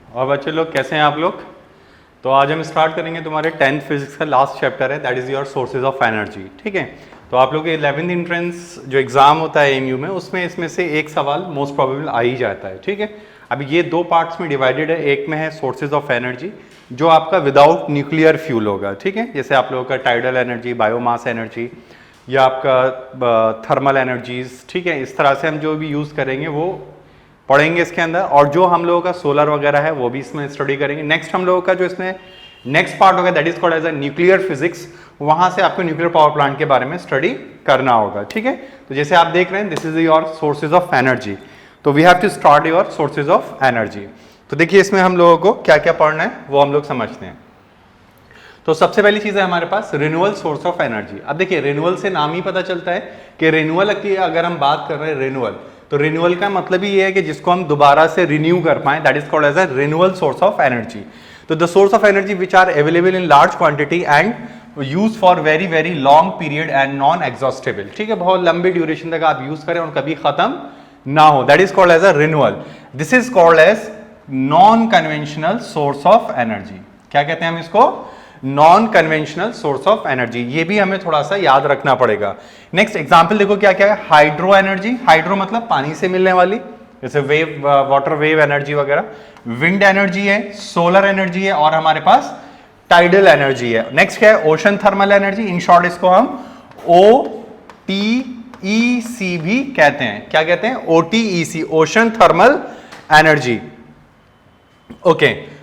और बच्चे लोग कैसे हैं आप लोग? तो आज हम स्टार्ट करेंगे, तुम्हारे 10th फिजिक्स का लास्ट चैप्टर है, that is your sources of energy. ठीक है, तो आप लोग के 11th एंट्रेंस जो एग्जाम होता है एमयू में, उसमें इसमें से एक सवाल मोस्ट प्रोबेबल आ ही जाता है। ठीक है, अभी ये दो पार्ट्स में डिवाइडेड है। एक में है सोर्सेज ऑफ एनर्जी जो आपका विदाउट न्यूक्लियर फ्यूल होगा। ठीक है, जैसे आप लोगों का टाइडल एनर्जी, बायोमास एनर्जी या आपका थर्मल एनर्जीज। ठीक है, इस तरह से हम जो भी यूज़ करेंगे वो पढ़ेंगे इसके अंदर। और जो हम लोगों का सोलर वगैरह है वो भी इसमें स्टडी करेंगे। नेक्स्ट हम लोगों का जो इसमें नेक्स्ट पार्ट होगा that is called as a nuclear physics. वहां से आपको न्यूक्लियर पावर प्लांट के बारे में स्टडी करना होगा। ठीक है, तो जैसे आप देख रहे हैं this is your sources of energy, तो we have to start your sources of energy. तो देखिए इसमें हम लोगों को क्या क्या पढ़ना है वो हम लोग समझते हैं। तो सबसे पहली चीज है हमारे पास रिन्यूअल सोर्स ऑफ एनर्जी। अब देखिए रिन्यूअल से नाम ही पता चलता है कि रिन्यूअल की अगर हम बात कर रहे हैं रिन्यूअल, तो रिन्यूअल का मतलब ही ये है कि जिसको हम दोबारा से रिन्यू कर पाए, that is called as a renewal source of energy. तो the source of energy which are available in large quantity and use for very very long period and non exhaustible. ठीक है, बहुत लंबे ड्यूरेशन तक आप use करें और कभी खत्म ना हो, that is called as a renewal. This is called as non conventional source of energy. क्या कहते हैं हम इसको? Non conventional source of energy. ये भी हमें थोड़ा सा याद रखना पड़ेगा। नेक्स्ट एग्जांपल देखो क्या क्या है। हाइड्रो एनर्जी, हाइड्रो मतलब पानी से मिलने वाली, जैसे वेव, वाटर वेव एनर्जी वगैरह। विंड एनर्जी है, सोलर एनर्जी है और हमारे पास टाइडल एनर्जी है। नेक्स्ट क्या है? Ocean thermal energy. In short इसको हम OTEC भी कहते हैं। क्या कहते हैं? OTEC, ocean thermal energy. Okay,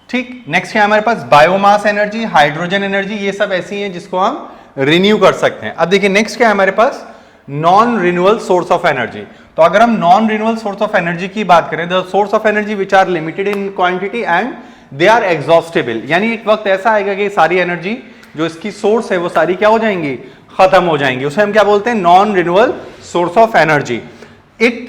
ठीक। नेक्स्ट क्या हमारे पास? Biomass energy, hydrogen energy. ये सब ऐसी हैं जिसको हम रिन्यू कर सकते हैं। अब देखिए नेक्स्ट क्या है हमारे पास? Non renewal source of energy. तो अगर हम non renewal source of energy की बात करें, the source of energy which are limited in quantity and they are exhaustible. यानी एक वक्त ऐसा आएगा कि सारी एनर्जी जो इसकी सोर्स है वो सारी क्या हो जाएंगी? खत्म हो जाएंगी। उसे हम क्या बोलते हैं? Non renewal source of energy. It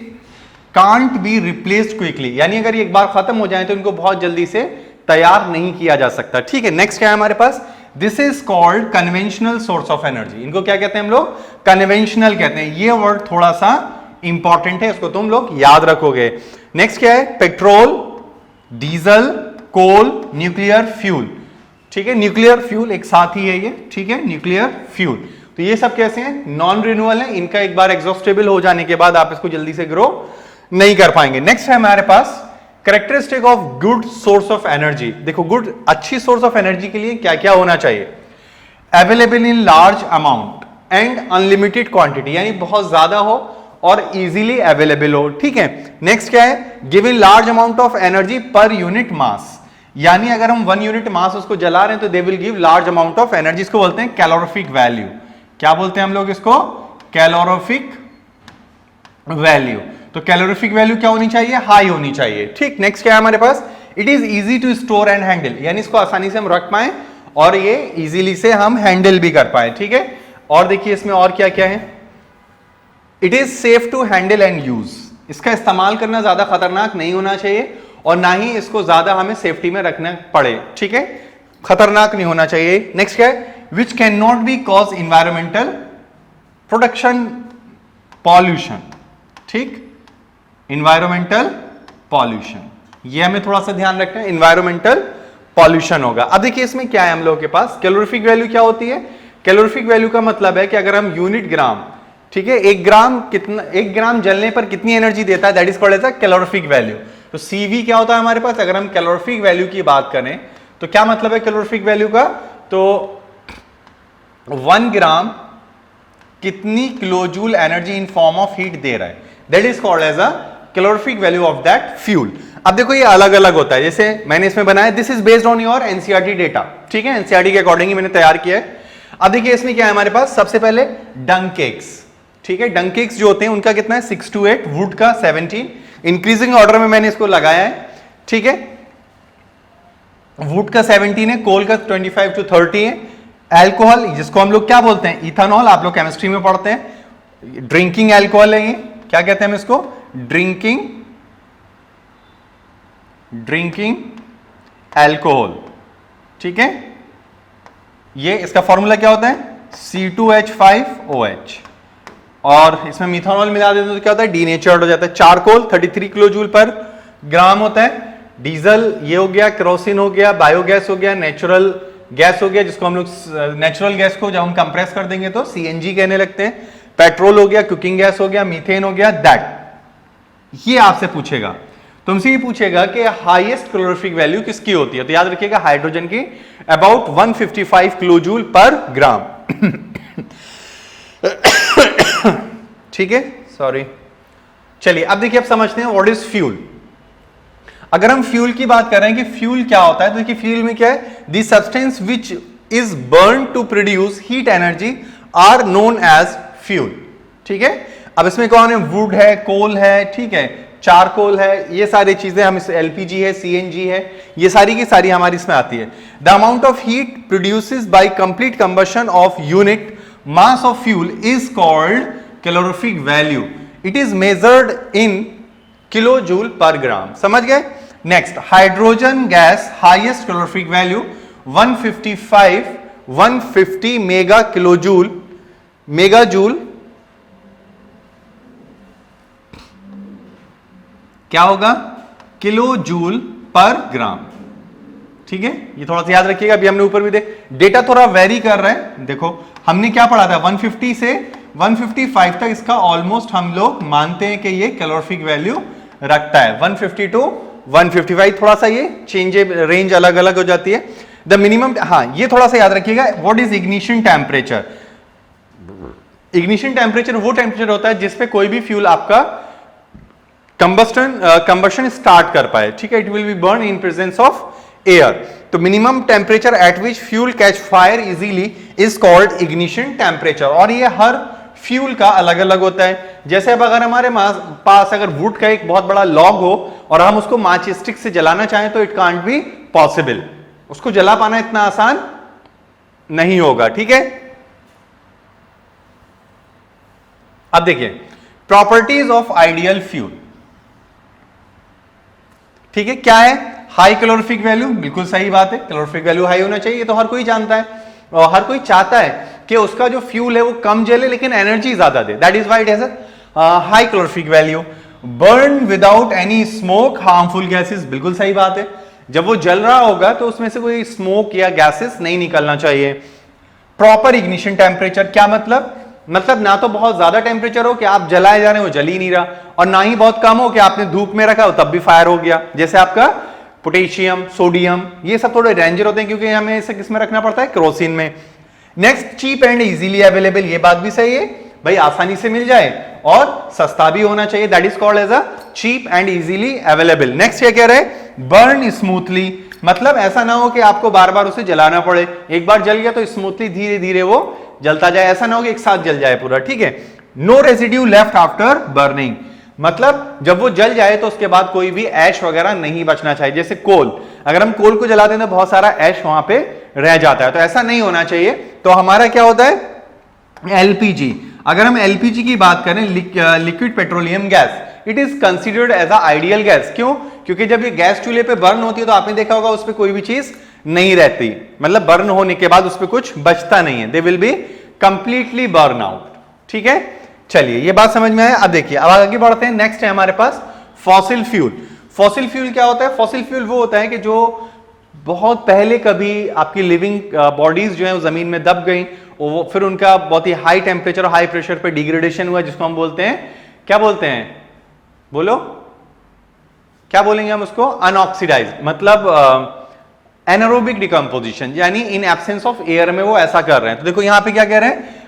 can't be replaced quickly, यानी अगर ये एक बार खत्म हो जाए तो इनको बहुत जल्दी से तैयार नहीं किया जा सकता। ठीक है, नेक्स्ट क्या है हमारे पास? This is called conventional source of energy. इनको क्या कहते हैं हम लोग? कन्वेंशनल कहते हैं। ये वर्ड थोड़ा सा इंपॉर्टेंट है, इसको तुम लोग याद रखोगे। नेक्स्ट क्या है? पेट्रोल, डीजल, कोल, न्यूक्लियर फ्यूल। ठीक है, न्यूक्लियर फ्यूल एक साथ ही है ये। ठीक है, न्यूक्लियर फ्यूल। तो ये सब कैसे हैं? नॉन रिन्यूअल है। इनका एक बार एग्जॉस्टेबल हो जाने के बाद आप इसको जल्दी से ग्रो नहीं कर पाएंगे। नेक्स्ट है हमारे पास characteristic of good source of energy. देखो गुड, अच्छी सोर्स ऑफ एनर्जी के लिए क्या क्या होना चाहिए? Available in large amount and unlimited quantity, यानी बहुत ज्यादा हो और इजीली अवेलेबल हो। ठीक है, नेक्स्ट क्या है? Give in large amount of energy per unit mass, यानी अगर हम 1 यूनिट मास उसको जला रहे हैं तो they will give large amount of energy. इसको बोलते हैं कैलोरीफिक वैल्यू। क्या बोलते हैं हम लोग इसको? Calorific value. तो कैलोरीफिक वैल्यू क्या होनी चाहिए? हाई होनी चाहिए। ठीक, नेक्स्ट क्या है हमारे पास? It is easy to store and handle, यानी इसको आसानी से हम रख पाए और ये इजीली से हम हैंडल भी कर पाए। ठीक है, और देखिए इसमें और क्या क्या है? It is safe to handle and use, इसका इस्तेमाल करना ज्यादा खतरनाक नहीं होना चाहिए और ना ही इसको ज्यादा हमें सेफ्टी में रखना पड़े। ठीक है, खतरनाक नहीं होना चाहिए। नेक्स्ट क्या है? Which can not be cause environmental production pollution. ठीक, इन्वायरमेंटल पॉल्यूशन, ये हमें थोड़ा सा ध्यान रखना है। इन्वायरमेंटल पॉल्यूशन होगा। अब देखिए इसमें क्या है हम लोगों के पास? कैलोरीफिक वैल्यू क्या होती है? कैलोरीफिक वैल्यू का मतलब है कि अगर हम यूनिट ग्राम, ठीक है, 1 ग्राम कितना, 1 ग्राम जलने पर कितनी एनर्जी देता है, that is called as a calorific value. तो CV क्या होता है हमारे पास? अगर हम कैलोरीफिक वैल्यू की बात करें तो क्या मतलब है कैलोरीफिक वैल्यू का? तो 1 ग्राम कितनी kilojoule energy in form of heat दे रहा है, that is called as a calorific value of that fuel. अब देखो ये अलग अलग होता है, जैसे मैंने इसमें बनाया, this is based on your NCERT data. ठीक है, एनसीईआरटी के अकॉर्डिंग ही मैंने तैयार किया है। अब देखिए इसमें क्या है हमारे पास? सबसे पहले डंग केक्स। ठीक है, डंग केक्स जो होते हैं उनका कितना है? 6 to 8, वुड का 17। इंक्रीजिंग ऑर्डर में मैंने इसको लगाया है। ठीक है, वुड का 17 है, कोल का 25 to 30 है। एल्कोहल जिसको हम लोग क्या बोलते हैं? इथेनॉल, आप लोग केमिस्ट्री में पढ़ते हैं। ड्रिंकिंग एल्कोहल है ये। क्या कहते हैं हम इसको? Drinking alcohol. ठीक है, ये इसका फॉर्मूला क्या होता है? C2H5OH। और इसमें मिथानॉल मिला देते तो क्या होता है? डीनेचर्ड हो जाता है। चारकोल 33 किलो जूल पर ग्राम होता है। डीजल ये हो गया, केरोसिन हो गया, बायोगैस हो गया, नेचुरल गैस हो गया, जिसको हम लोग नेचुरल गैस को जब हम कंप्रेस कर देंगे तो सीएनजी कहने लगते हैं, पेट्रोल हो गया, कुकिंग गैस हो गया, मीथेन हो गया, दैट। ये आपसे पूछेगा, तुमसे ये पूछेगा कि हाईएस्ट कैलोरीफिक वैल्यू किसकी होती है, तो याद रखिएगा हाइड्रोजन की अबाउट 155 किलोजूल पर ग्राम। ठीक है, सॉरी। चलिए अब देखिए, अब समझते हैं व्हाट इज फ्यूल। अगर हम फ्यूल की बात कर रहे हैं कि फ्यूल क्या होता है, तो देखिए फ्यूल में क्या है, the substance which is burn to produce heat energy are known as fuel. ठीक है, अब इसमें कौन है, वुड है, कोल है, ठीक है, चारकोल है, ये सारी चीजें हम इस एलपीजी है, सीएनजी है, ये सारी की सारी हमारी इसमें आती है। The amount of heat produces by complete combustion of unit mass of fuel is called calorific value. It is measured in kilo joule per gram. समझ गए। Next, hydrogen gas highest calorific value 150 mega kilo joule, mega joule क्या होगा, kilo joule per ग्राम। ठीक है, ये थोड़ा सा याद रखिएगा। अभी हमने ऊपर भी डेटा थोड़ा वेरी कर रहा है। देखो हमने क्या पढ़ा था, 150 से 155 तक इसका ऑलमोस्ट हम लोग मानते हैं कि ये कैलोरीफिक वैल्यू रखता है। 150 टू 155 थोड़ा सा ये चेंज रेंज अलग अलग हो जाती है। द मिनिमम, हाँ ये थोड़ा सा याद रखिएगा, what is ignition temperature. Ignition temperature वो टेम्परेचर होता है जिसपे कोई भी फ्यूल आपका कंबशन स्टार्ट कर पाए। ठीक है, it will be burn in presence of air. तो minimum temperature at which fuel catch fire easily is called ignition temperature. और ये हर फ्यूल का अलग अलग होता है। जैसे अब अगर हमारे पास अगर वुड का एक बहुत बड़ा लॉग हो और हम उसको माच स्टिक से जलाना चाहें तो इट कांट बी पॉसिबल, उसको जला पाना इतना आसान नहीं होगा। ठीक है, अब देखिए प्रॉपर्टीज ऑफ आइडियल फ्यूल। ठीक है, क्या है, हाई कैलोरीफिक वैल्यू, बिल्कुल सही बात है, कैलोरीफिक वैल्यू हाई होना चाहिए, तो हर कोई जानता है और हर कोई चाहता है कि उसका जो फ्यूल है वो कम जले लेकिन एनर्जी ज्यादा दे। That is why it has a high calorific value. Burn without any smoke harmful gases, बिल्कुल सही बात है, जब वो जल रहा होगा तो उसमें से कोई स्मोक या गैसेस नहीं निकलना चाहिए। प्रॉपर इग्निशन टेम्परेचर, क्या मतलब ना तो बहुत ज्यादा टेम्परेचर हो कि आप जलाए जा रहे हो जल ही नहीं रहा, और ना ही बहुत कम हो कि आपने धूप में रखा हो तब भी फायर हो गया। जैसे आपका पोटेशियम, सोडियम, ये सब थोड़े डेंजर होते हैं क्योंकि हमें इसे किसमें रखना पड़ता है, केरोसिन में। Next, cheap and easily available, ये बात भी सही है भाई, आसानी से मिल जाए और सस्ता भी होना चाहिए। That is called as a cheap and easily available. Next ये कह रहे हैं बर्न स्मूथली, मतलब ऐसा ना हो कि आपको बार बार उसे जलाना पड़े, एक बार जल गया तो स्मूथली धीरे धीरे वो जलता जाए, ऐसा ना हो कि एक साथ जल जाए पूरा। ठीक है, no residue left after burning, मतलब जब वो जल जाए तो उसके बाद कोई भी ऐश वगैरह नहीं बचना चाहिए। जैसे कोल, अगर हम कोल को जलाते हैं तो बहुत सारा ऐश वहां पे रह जाता है, तो ऐसा नहीं होना चाहिए। तो हमारा क्या होता है, एलपीजी। अगर हम एलपीजी की बात करें, liquid petroleum gas, it is considered as a ideal gas. क्यों, क्योंकि जब ये गैस चूल्हे पे बर्न होती है तो आपने देखा होगा उस पर कोई भी चीज नहीं रहती, मतलब बर्न होने के बाद उस पर कुछ बचता नहीं है, they will be completely burn out. ठीक है, चलिए ये बात समझ में आया। अब देखिए, अब आगे बढ़ते हैं। नेक्स्ट है हमारे पास फॉसिल फ्यूल। फॉसिल फ्यूल क्या होता है, फॉसिल फ्यूल वो होता है कि जो बहुत पहले कभी आपकी लिविंग बॉडीज जो है वो जमीन में दब गई, वो फिर उनका बहुत ही हाई टेम्परेचर और हाई प्रेशर पे डिग्रेडेशन हुआ, जिसको हम बोलते हैं, क्या बोलते हैं, बोलो क्या बोलेंगे हम उसको, अनऑक्सीडाइज, मतलब एनारोबिक डिकम्पोजिशन, यानी इन एब्सेंस ऑफ एयर में वो ऐसा कर रहे हैं। तो देखो यहां पे क्या कह रहे हैं,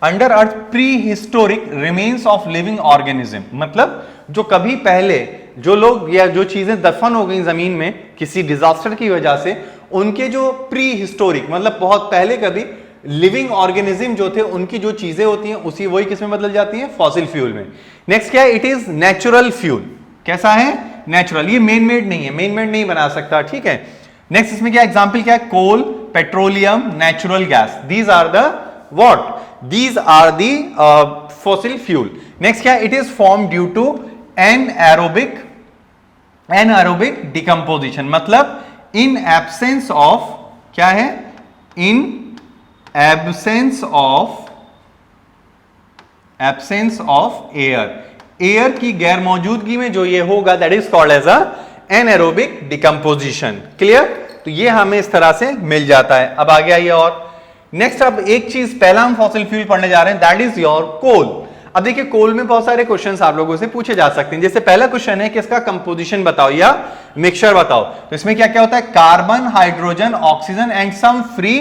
under earth pre historic remains of living organism, मतलब जो कभी पहले जो लोग या जो चीजें दफन हो गई जमीन में किसी डिजास्टर की वजह से, उनके जो प्री हिस्टोरिक मतलब बहुत पहले कभी लिविंग ऑर्गेनिज्म जो थे, उनकी जो चीजें होती हैं उसी वही किसमें बदल जाती हैं, फॉसिल फ्यूल में। नेक्स्ट क्या है, इट इज नेचुरल फ्यूल। कैसा है, नेचुरल, ये मेन मेड नहीं है, मेन मेड नहीं बना सकता। ठीक है, नेक्स्ट इसमें क्या एग्जांपल क्या है, coal, petroleum, natural gas, these are the what, these are the fossil fuel. Next क्या है, it is form due to anaerobic decomposition, मतलब इन एब्सेंस ऑफ, क्या है, in absence of air, air की गैर मौजूदगी में जो ये होगा, that is called as a anaerobic decomposition. Clear? तो ये हमें इस तरह से मिल जाता है। अब आगे आइए और नेक्स्ट, अब एक चीज पहला हम फॉसिल फ्यूल पढ़ने जा रहे हैं, दैट इज योर कोल। अब देखिए कोल में बहुत सारे क्वेश्चंस आप लोगों से पूछे जा सकते हैं। जैसे पहला क्वेश्चन है कि इसका कंपोजिशन बताओ या मिक्सचर बताओ। तो इसमें क्या क्या होता है? Carbon, hydrogen, oxygen and some free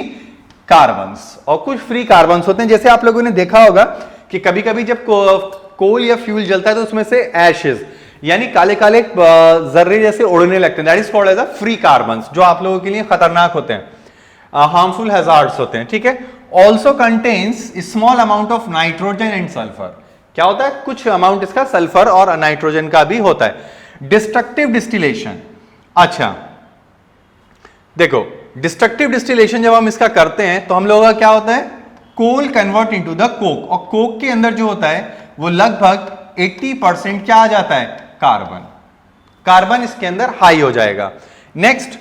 carbons, और कुछ फ्री कार्बन्स होते हैं। जैसे आप लोगों ने देखा होगा कि कभी कभी जब कोल या फ्यूल जलता है तो उसमें से एशेज यानी काले काले जर्रे जैसे उड़ने लगते हैं, that is called as a free carbons, जो आप लोगों के लिए खतरनाक होते हैं, हार्मफुल हैजार्ड्स होते हैं। ठीक है। Also contains small amount of nitrogen and sulphur. क्या होता है? कुछ अमाउंट इसका सल्फर और नाइट्रोजन का भी होता है। डिस्ट्रक्टिव डिस्टिलेशन, अच्छा देखो डिस्ट्रक्टिव डिस्टिलेशन जब हम इसका करते हैं तो हम लोगों का क्या होता है? कोल कन्वर्ट इनटू द कोक, और कोक के अंदर जो होता है वो लगभग 80% क्या आ जाता है? कार्बन। कार्बन इसके अंदर हाई हो जाएगा। नेक्स्ट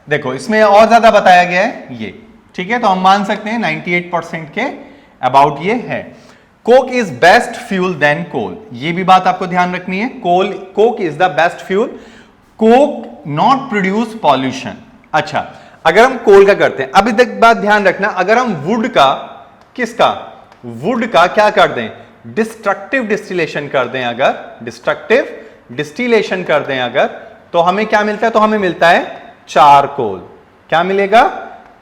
देखो इसमें और ज्यादा बताया गया है ये, ठीक है, तो हम मान सकते हैं 98% के अबाउट ये है। Coke is best fuel then coal, ये भी बात आपको ध्यान रखनी है। Coke is the best fuel. Coke not produce pollution. अच्छा, अगर हम कोल का करते हैं, अभी तक बात ध्यान रखना, अगर हम वुड का, किसका? वुड का क्या कर दें? डिस्ट्रक्टिव डिस्टिलेशन कर दें, अगर डिस्ट्रक्टिव डिस्टिलेशन कर दें अगर, तो हमें क्या मिलता है? तो हमें मिलता है चारकोल। क्या मिलेगा?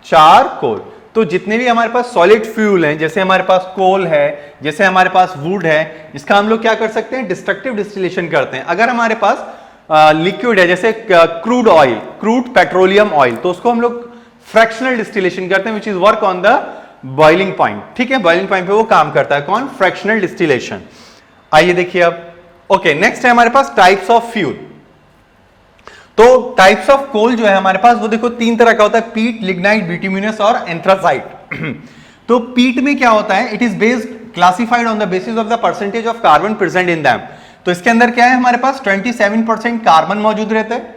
चारकोल। तो जितने भी हमारे पास सॉलिड फ्यूल हैं, जैसे हमारे पास कोल है, जैसे हमारे पास वुड है, इसका हम लोग क्या कर सकते हैं? डिस्ट्रक्टिव डिस्टिलेशन करते हैं। अगर हमारे पास लिक्विड है, जैसे crude oil, crude petroleum oil, तो उसको हम लोग फ्रैक्शनल डिस्टिलेशन करते हैं, which is work on the boiling point. ठीक है, बॉइलिंग पॉइंट पे वो काम करता है। कौन? Fractional distillation. आइए देखिए अब। ओके, नेक्स्ट है हमारे पास टाइप्स ऑफ फ्यूल। तो टाइप्स ऑफ कोल जो है हमारे पास, वो देखो तीन तरह का होता है, पीट, लिग्नाइट, बिटुमिनस और एंथ्रासाइट। तो पीट में क्या होता है? It is based classified on the basis of the percentage of carbon present in them. तो इसके अंदर क्या है? हमारे पास 27% कार्बन मौजूद रहता है।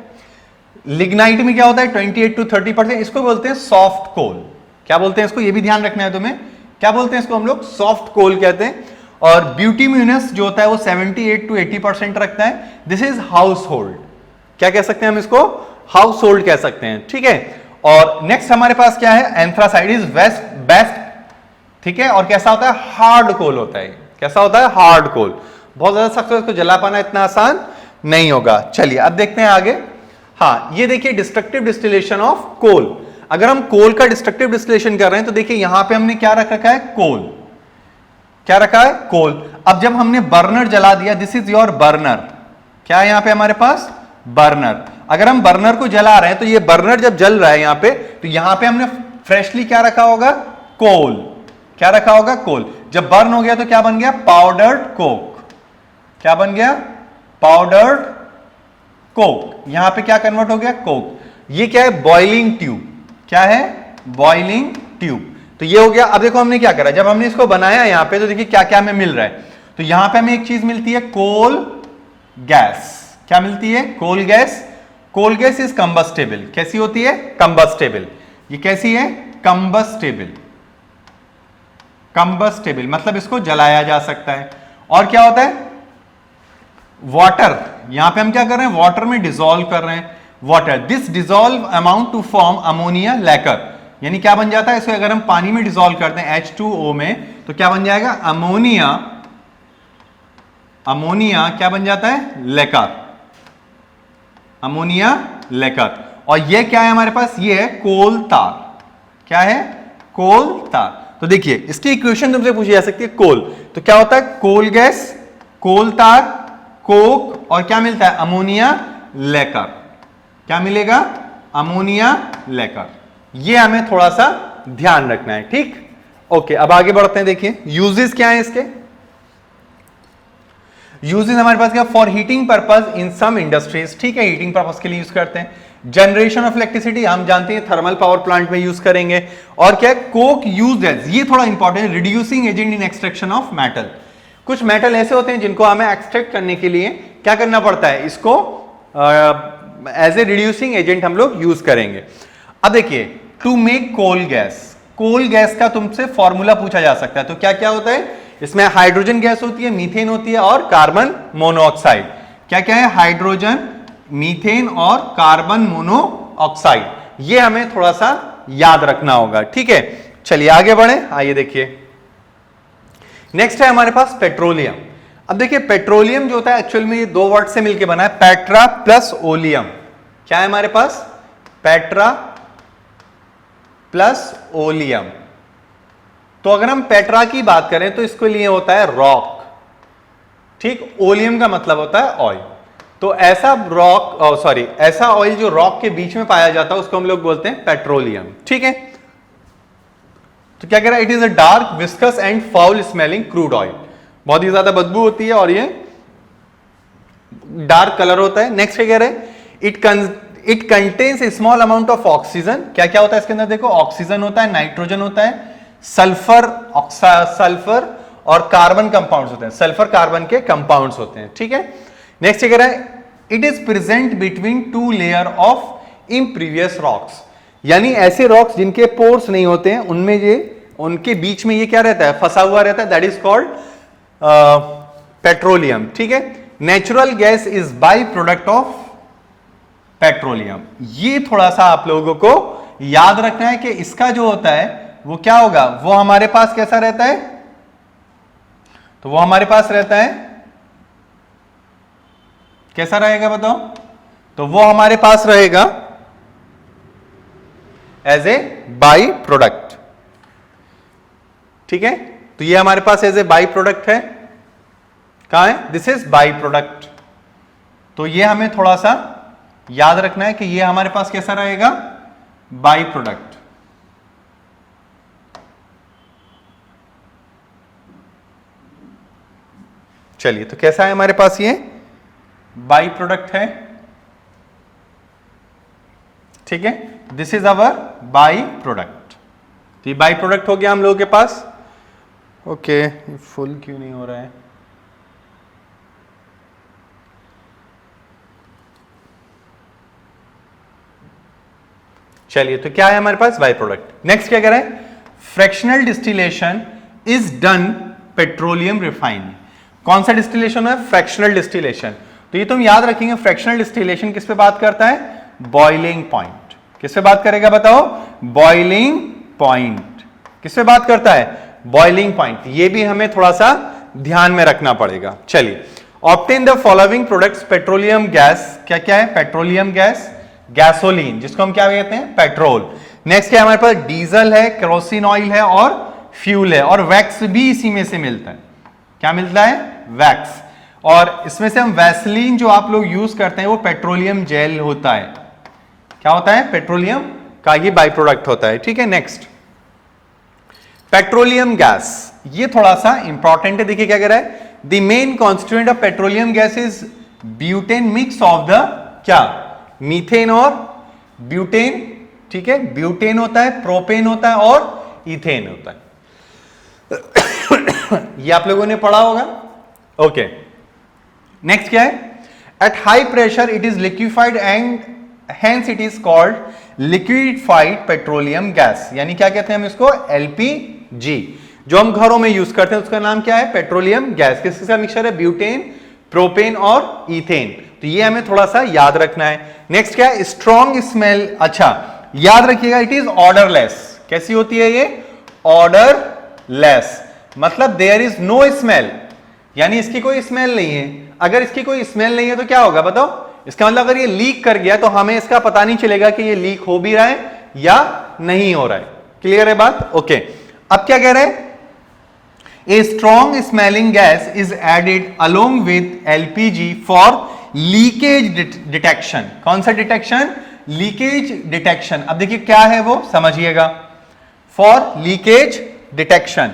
लिग्नाइट में क्या होता है? 28 to 30%। इसको बोलते हैं सॉफ्ट कोल। क्या बोलते हैं इसको? ये भी ध्यान रखना है तुम्हें। क्या बोलते हैं इसको? हम लोग सॉफ्ट कोल कहते हैं। और ब्यूटिम्यूनस जो होता है वो 78 to 80% रखता है। This is house hold. क्या कह सकते हैं हम इसको? हाउस होल्ड कह सकते हैं। ठीक है। और नेक्स्ट हमारे पास क्या है? एंथ्रासाइड इज बेस्ट। ठीक है। और कैसा होता है? हार्ड कोल होता है। कैसा होता है? हार्ड कोल। बहुत ज्यादा सख्त है, इसको जला पाना इतना आसान नहीं होगा। चलिए अब देखते हैं आगे। हाँ, ये देखिए डिस्ट्रक्टिव डिस्टिलेशन ऑफ कोल। अगर हम कोल का डिस्ट्रक्टिव डिस्टिलेशन कर रहे हैं तो देखिए यहां पे हमने क्या रख रखा है? कोल। क्या रखा है? कोल। अब जब हमने बर्नर जला दिया, दिस इज योर बर्नर। क्या है यहां पे हमारे पास? बर्नर। अगर हम बर्नर को जला रहे हैं तो ये बर्नर जब जल रहा है यहां पे, तो यहां पे हमने फ्रेशली क्या रखा होगा? कोल। क्या रखा होगा? कोल। जब बर्न हो गया तो क्या बन गया? Powdered Coke. क्या बन गया? Powdered Coke. यहां पे क्या कन्वर्ट हो गया? कोक। ये क्या है? Boiling tube. क्या है? Boiling tube. तो ये हो गया। अब देखो हमने क्या करा, जब हमने इसको बनाया यहां पे, तो देखिए क्या क्या हमें मिल रहा है। तो यहां पे हमें एक चीज मिलती है, कोल गैस। क्या मिलती है? Coal gas. Coal gas is combustible. कैसी होती है? कंबस्टेबल। ये कैसी है? कंबस्टेबल। कंबस्टेबल मतलब इसको जलाया जा सकता है। और क्या होता है? वाटर। यहां पे हम क्या कर रहे हैं? वाटर में डिसॉल्व कर रहे हैं। Water, this dissolve amount to form ammonia liquor. यानी क्या बन जाता है? इसको अगर हम पानी में डिसॉल्व करते हैं H2O में, तो क्या बन जाएगा? अमोनिया। अमोनिया क्या बन जाता है? लेकर। अमोनिया लेकर। और ये क्या है हमारे पास? ये है कोल तार। क्या है? कोल तार। तो देखिए इसकी इक्वेशन तुमसे पूछी जा सकती है, कोल। तो क्या होता है? कोल गैस, कोल तार, कोक, और क्या मिलता है? अमोनिया लेकर। क्या मिलेगा? अमोनिया लेकर। ये हमें थोड़ा सा ध्यान रखना है। ठीक, ओके। अब आगे बढ़ते हैं। देखिए यूजेस क्या है इसके। यूजेस हमारे पास क्या? For heating purpose in some industries. ठीक है, हीटिंग पर्पज के लिए यूज करते हैं। जनरेशन ऑफ इलेक्ट्रिसिटी हम जानते हैं थर्मल पावर प्लांट में यूज करेंगे। और क्या है? कोक यूज एज, ये थोड़ा important, reducing agent in extraction of metal. कुछ मेटल ऐसे होते हैं जिनको हमें एक्सट्रैक्ट करने के लिए क्या करना पड़ता है? इसको एज ए रिड्यूसिंग एजेंट हम लोग यूज करेंगे। अब देखिए, to make coal gas, coal gas का तुमसे फॉर्मूला पूछा जा सकता है। तो क्या क्या होता है इसमें? हाइड्रोजन गैस होती है, मीथेन होती है, और कार्बन मोनोऑक्साइड। क्या क्या है? हाइड्रोजन, मीथेन और कार्बन मोनोऑक्साइड, ये हमें थोड़ा सा याद रखना होगा, ठीक है। चलिए आगे बढ़े, आइए देखिए नेक्स्ट है हमारे पास पेट्रोलियम। अब देखिए पेट्रोलियम जो होता है एक्चुअल में ये दो वर्ड से मिलकर बना है, पेट्रा प्लस ओलियम। क्या है हमारे पास? Petra plus oleum. तो अगर हम पेट्रा की बात करें तो इसके लिए होता है रॉक, ठीक। ओलियम का मतलब होता है ऑयल। तो ऐसा रॉक ऐसा ऑयल जो रॉक के बीच में पाया जाता है उसको हम लोग बोलते हैं पेट्रोलियम, ठीक है। तो क्या कह रहा है? It is a dark viscous and foul smelling crude oil. बहुत ही ज्यादा बदबू होती है और ये डार्क कलर होता है। नेक्स्ट क्या कह रहे हैं? It contains A small amount of oxygen. क्या क्या होता है इसके अंदर? देखो ऑक्सीजन होता है, नाइट्रोजन होता है, सल्फर और कार्बन कंपाउंड्स होते हैं, सल्फर कार्बन के कंपाउंड्स होते हैं, ठीक है। नेक्स्ट क्या कह रहा है? It is present between two layer of impervious rocks. यानी ऐसे रॉक्स जिनके पोर्स नहीं होते हैं उनमें ये उनके बीच में ये क्या रहता है? फंसा हुआ रहता है। दैट इज कॉल्ड पेट्रोलियम, ठीक है। Natural gas is by product of petroleum. ये थोड़ा सा आप लोगों को याद रखना है कि इसका जो होता है वो क्या होगा? वो हमारे पास कैसा रहता है? तो वो हमारे पास रहता है कैसा रहेगा बताओ? तो वो हमारे पास रहेगा एज ए बाई प्रोडक्ट, ठीक है। तो ये हमारे पास एज ए बाई प्रोडक्ट है। कहां है? This is by product. तो ये हमें थोड़ा सा याद रखना है कि ये हमारे पास कैसा रहेगा? By product. चलिए तो कैसा है हमारे पास? ये बाई प्रोडक्ट है, ठीक है। This is our by product. तो ये बाई प्रोडक्ट हो गया हम लोगों के पास। ओके, ये फुल क्यों नहीं हो रहा है? चलिए तो क्या है हमारे पास? By product. नेक्स्ट क्या कह रहा है? Fractional distillation is done petroleum refining. कौन सा डिस्टिलेशन है? Fractional distillation. तो ये तुम याद रखेंगे, फ्रैक्शनल डिस्टिलेशन किस पे बात करता है? Boiling point. किस पे बात करेगा बताओ? Boiling point. किस पे बात करता है? Boiling point. ये भी हमें थोड़ा सा ध्यान में रखना पड़ेगा। चलिए, obtain the following products petroleum gas. क्या क्या है? पेट्रोलियम गैस, गैसोलीन जिसको हम क्या कहते हैं? पेट्रोल। नेक्स्ट क्या हमारे पास? डीजल है, केरोसिन ऑयल है और फ्यूल है, और वैक्स भी इसी में से मिलता है। क्या मिलता है? वैक्स। और इसमें से हम वैसलीन जो आप लोग यूज करते हैं वो पेट्रोलियम जेल होता है। क्या होता है? पेट्रोलियम का ये बाई प्रोडक्ट होता है, ठीक है। नेक्स्ट पेट्रोलियम गैस, ये थोड़ा सा इंपॉर्टेंट है। देखिए क्या कह रहा है? The main constituent of petroleum gas is butane mix of the क्या? मीथेन और ब्यूटेन, ठीक है। ब्यूटेन होता है, प्रोपेन होता है और इथेन होता है। ये आप लोगों ने पढ़ा होगा, ओके। नेक्स्ट क्या है? At high pressure it is liquefied and hence it is called liquefied petroleum gas. यानी क्या कहते हैं हम इसको? एलपीजी। जो हम घरों में यूज करते हैं उसका नाम क्या है? Petroleum gas. किसका मिक्सचर है? ब्यूटेन, प्रोपेन और इथेन। तो ये हमें थोड़ा सा याद रखना है। नेक्स्ट क्या है? Strong smell. अच्छा याद रखिएगा, इट इज ऑर्डरलेस। कैसी होती है ये? ऑर्डरलेस, मतलब देयर इज नो स्मेल, यानी इसकी कोई स्मेल नहीं है। अगर इसकी कोई स्मेल नहीं है तो क्या होगा बताओ? इसका मतलब अगर ये लीक कर गया तो हमें इसका पता नहीं चलेगा कि ये लीक हो भी रहा है या नहीं हो रहा है। क्लियर है बात? ओके। अब क्या कह रहे हैं? A strong smelling gas is added along with LPG for leakage detection. कौन सा डिटेक्शन? Leakage detection. अब देखिए क्या है वो, समझिएगा। For leakage detection.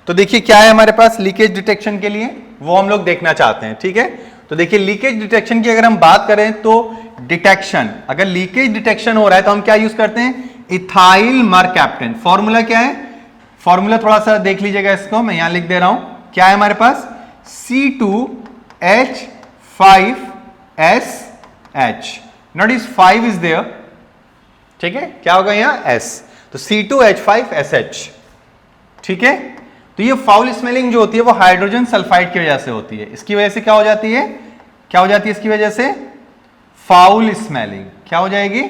तो देखिए क्या है हमारे पास लीकेज डिटेक्शन के लिए, वो हम लोग देखना चाहते हैं, ठीक है। तो देखिए लीकेज डिटेक्शन की अगर हम बात करें तो डिटेक्शन, अगर लीकेज डिटेक्शन हो रहा है तो हम क्या यूज करते हैं? Ethyl mercaptan. फॉर्मूला क्या है? फॉर्मूला थोड़ा सा देख लीजिएगा, इसको मैं यहां लिख दे रहा हूं। क्या है हमारे पास? C2H5SH। नोटिस 5 इज देयर, ठीक है। क्या होगा यहां? S। तो C2H5SH, ठीक है। तो ये फाउल स्मेलिंग जो होती है वो हाइड्रोजन सल्फाइड की वजह से होती है। इसकी वजह से क्या हो जाती है? क्या हो जाती है इसकी वजह से? फाउल स्मेलिंग, क्या हो जाएगी?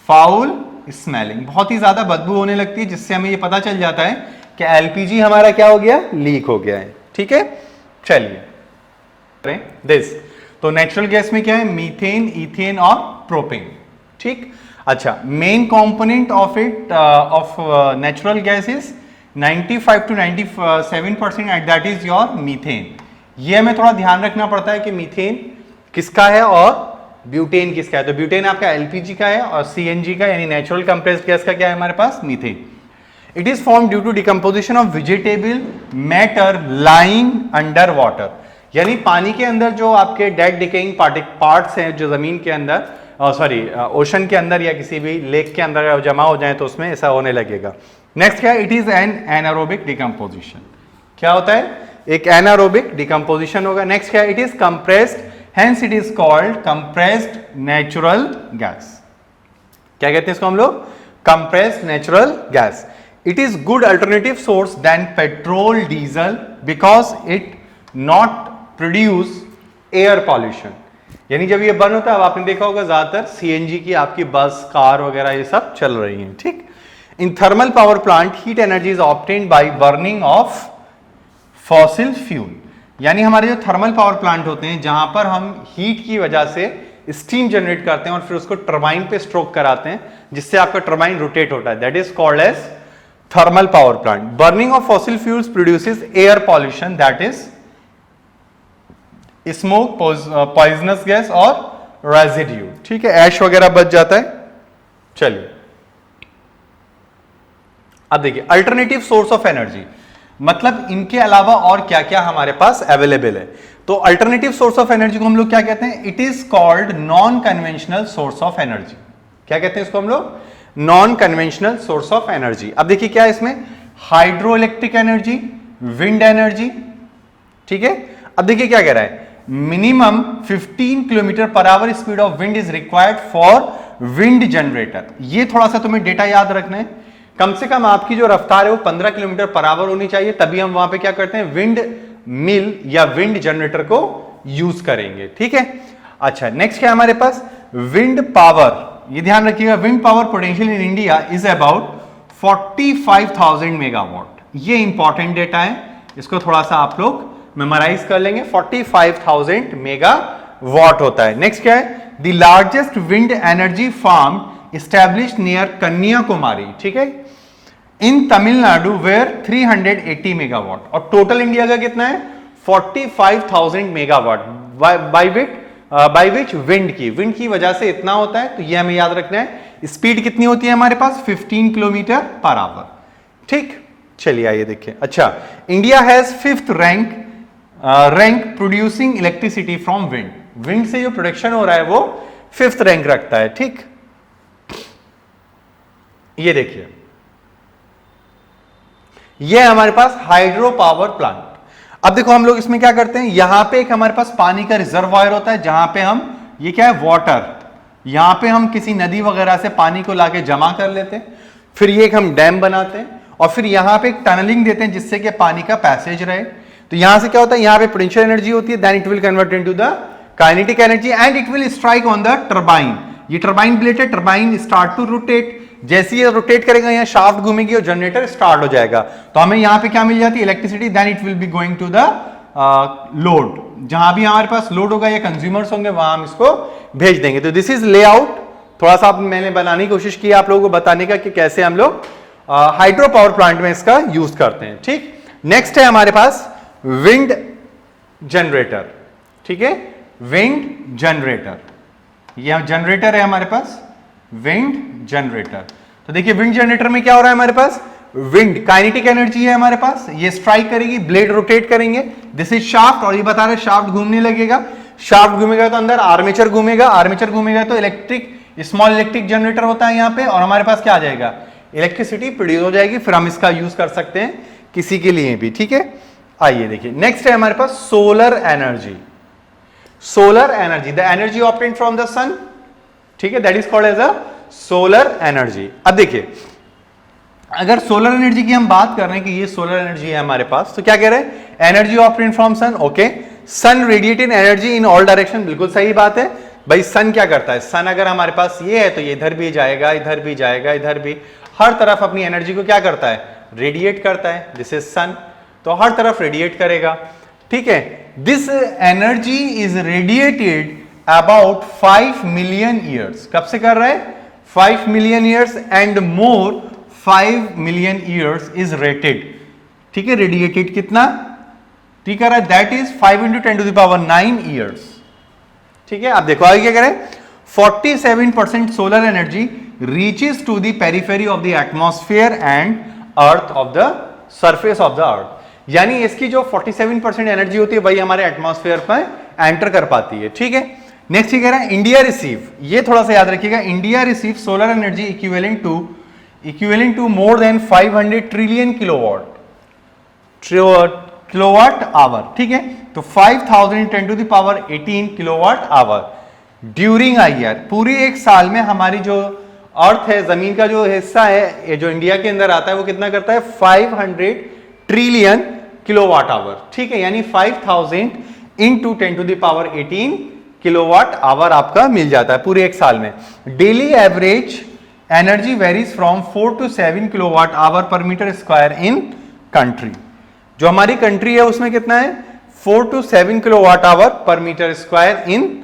फाउल स्मेलिंग, बहुत ही ज्यादा बदबू होने लगती है, जिससे हमें ये पता चल जाता है कि एलपीजी हमारा क्या हो गया? लीक हो गया है। ठीक है, चलिए दिस, तो नेचुरल गैस में क्या है? मीथेन, इथेन और प्रोपेन। ठीक, अच्छा, main component of it of natural gas is 95 to 97% and that is your methane. ये हमें थोड़ा ध्यान रखना पड़ता है कि मीथेन किसका है और ब्यूटेन किसका है। तो ब्यूटेन आपका एलपीजी का है और सीएनजी का यानी नेचुरल कंप्रेस्ड गैस का क्या है हमारे पास? Methane. It is form due to decomposition of vegetable matter lying under water, यानी पानी के अंदर जो आपके डेड डिकेइंग पार्ट्स हैं जो जमीन के अंदर ओशन के अंदर या किसी भी लेक के अंदर जमा हो जाए तो उसमें ऐसा होने लगेगा। नेक्स्ट क्या है? It is an anaerobic decomposition. क्या होता है? एक एनारोबिक डिकम्पोजिशन होगा। नेक्स्ट क्या है? It is compressed, hence it is called compressed natural gas. क्या कहते हैं इसको हम लोग? Compressed natural gas. It is good alternative source then petrol diesel because it not produce air pollution, यानी जब ये बर्न होता है, अब आपने देखा होगा ज्यादातर सीएनजी की आपकी बस, कार वगैरह ये सब चल रही हैं। ठीक, in thermal power plant heat energy is obtained by burning of fossil fuel, यानी हमारे जो थर्मल पावर प्लांट होते हैं जहां पर हम हीट की वजह से स्टीम जनरेट करते हैं और फिर उसको टरबाइन पे स्ट्रोक कराते हैं जिससे आपका टरबाइन रोटेट होता है, that is called as thermal power plant. Burning of fossil fuels produces air pollution, that is smoke, poisonous gas और रेजिड्यू। ठीक है, ऐश वगैरह बच जाता है। चलिए अब देखिए अल्टरनेटिव सोर्स ऑफ एनर्जी, मतलब इनके अलावा और क्या क्या हमारे पास अवेलेबल है। तो अल्टरनेटिव सोर्स ऑफ एनर्जी को हम लोग क्या कहते हैं? It is called non conventional source of energy. क्या कहते हैं इसको हम लोग? Non conventional source of energy. अब देखिए क्या है इसमें? Hydro electric energy, wind energy. ठीक है, अब देखिए क्या कह रहा है? Minimum 15 kilometre per hour speed of wind is required for wind generator. ये थोड़ा सा तुम्हें डेटा याद रखना है, कम से कम आपकी जो रफ्तार है वो 15 किलोमीटर पर आवर होनी चाहिए, तभी हम वहां पे क्या करते हैं? विंड मिल या विंड जनरेटर को यूज करेंगे। ठीक है, अच्छा, नेक्स्ट क्या है हमारे पास? Wind power. ये ध्यान रखिएगा, wind power potential in India is about 45,000 megawatt. ये इंपॉर्टेंट डेटा है, इसको थोड़ा सा आप लोग मेमोराइज कर लेंगे। 45,000 मेगावाट होता है। नेक्स्ट क्या है? The largest wind energy farm established near Kanyakumari, ठीक है, इन तमिलनाडु वेयर 380 मेगावाट, और टोटल इंडिया का कितना है? 45,000 मेगावाट। बाय विच विंड की वजह से इतना होता है, तो ये हमें याद रखना है। स्पीड कितनी होती है हमारे पास? 15 किलोमीटर पर आवर। ठीक, चलिए आइए देखिए। अच्छा, India has 5th rank producing electricity from wind. Wind से जो प्रोडक्शन हो रहा है वो 5th रैंक रखता है। ठीक, ये देखिए, ये हमारे पास हाइड्रो पावर प्लांट। अब देखो हम लोग इसमें क्या करते हैं, यहां पे एक हमारे पास पानी का रिजर्वायर होता है जहां पे हम, ये क्या है? वाटर, यहां पे हम किसी नदी वगैरह से पानी को लाके जमा कर लेते हैं, फिर ये एक हम डैम बनाते हैं और फिर यहां पे एक टनलिंग देते हैं जिससे कि पानी का पैसेज रहे। तो यहां से क्या होता है? यहां पे पोटेंशियल एनर्जी होती है, then it will convert into the kinetic energy and it will strike on the turbine. ये टरबाइन ब्लेड है, टरबाइन स्टार्ट टू रोटेट, जैसे ये रोटेट करेगा यहाँ शाफ्ट घूमेगी और जनरेटर स्टार्ट हो जाएगा, तो हमें यहाँ पे क्या मिल जाती है? Electricity, then it will be going to the load. जहां भी हमारे पास लोड होगा या कंज्यूमर्स होंगे वहां हम इसको भेज देंगे। तो दिस इज लेआउट, थोड़ा सा मैंने बनाने की कोशिश की आप लोगों को बताने का कि कैसे हम लोग हाइड्रो पावर प्लांट में इसका यूज करते हैं। ठीक, नेक्स्ट है हमारे पास विंड जनरेटर। ठीक है, विंड जनरेटर, यह जनरेटर है हमारे पास, विंड जनरेटर। तो देखिए विंड जनरेटर में क्या हो रहा है हमारे पास? विंड काइनेटिक एनर्जी है हमारे पास, ये स्ट्राइक करेगी, ब्लेड रोटेट करेंगे, दिस इज शाफ्ट, और ये बता रहे शाफ्ट घूमने लगेगा, शाफ्ट घूमेगा तो अंदर आर्मेचर घूमेगा, आर्मेचर घूमेगा तो इलेक्ट्रिक, स्मॉल इलेक्ट्रिक जनरेटर होता है यहाँ पे, और हमारे पास क्या आ जाएगा? इलेक्ट्रिसिटी प्रोड्यूस हो जाएगी, फिर हम इसका यूज कर सकते हैं किसी के लिए भी। ठीक है, आइए देखिए नेक्स्ट है हमारे पास solar energy. Solar energy, the energy obtained from the sun, ठीक है, that is called as a solar energy. अब देखिए अगर सोलर एनर्जी की हम बात कर रहे हैं कि ये सोलर एनर्जी है हमारे पास, तो क्या कह रहे हैं? Energy obtained from sun, okay, sun radiated energy in all direction, बिल्कुल सही बात है। भाई सन क्या करता है, सन अगर हमारे पास ये है तो ये इधर भी जाएगा, इधर भी जाएगा, इधर भी, हर तरफ अपनी एनर्जी को क्या करता है, रेडिएट करता है। दिस इज सन, तो हर तरफ रेडिएट करेगा, ठीक है। This energy is radiated about 5 million years, कब से कर रहा है, 5 million years and more 5 million years is rated, ठीक है। रेडिएटेड कितना, ठीक है, दैट इज 5 × 10⁹ ईयर्स, ठीक है। आप देखो आगे क्या करें, 47% solar energy reaches to the periphery of the atmosphere and earth of the surface of the earth, यानी इसकी जो 47% एनर्जी होती है वही हमारे एटमॉस्फेयर पर एंटर कर पाती है, ठीक है। नेक्स्ट ये कह रहा है इंडिया रिसीव, ये थोड़ा सा याद रखिएगा, India receive solar energy equivalent to more than 500 trillion kilowatt hour, ठीक है। तो 5000 × 10⁻18 kilowatt hour during a year, पूरे एक साल में हमारी जो अर्थ है, जमीन का जो हिस्सा है, ये जो इंडिया के अंदर आता है वो कितना करता है, 500 ट्रिलियन किलोवाट आवर, ठीक है। यानी 5000 × 10⁻18 किलोवाट आवर आपका मिल जाता है पूरे एक साल में। Daily average energy varies from 4 to 7 kilowatt hour per metre square in country, जो हमारी कंट्री है उसमें कितना है, 4 to 7 kilowatt hour per metre square in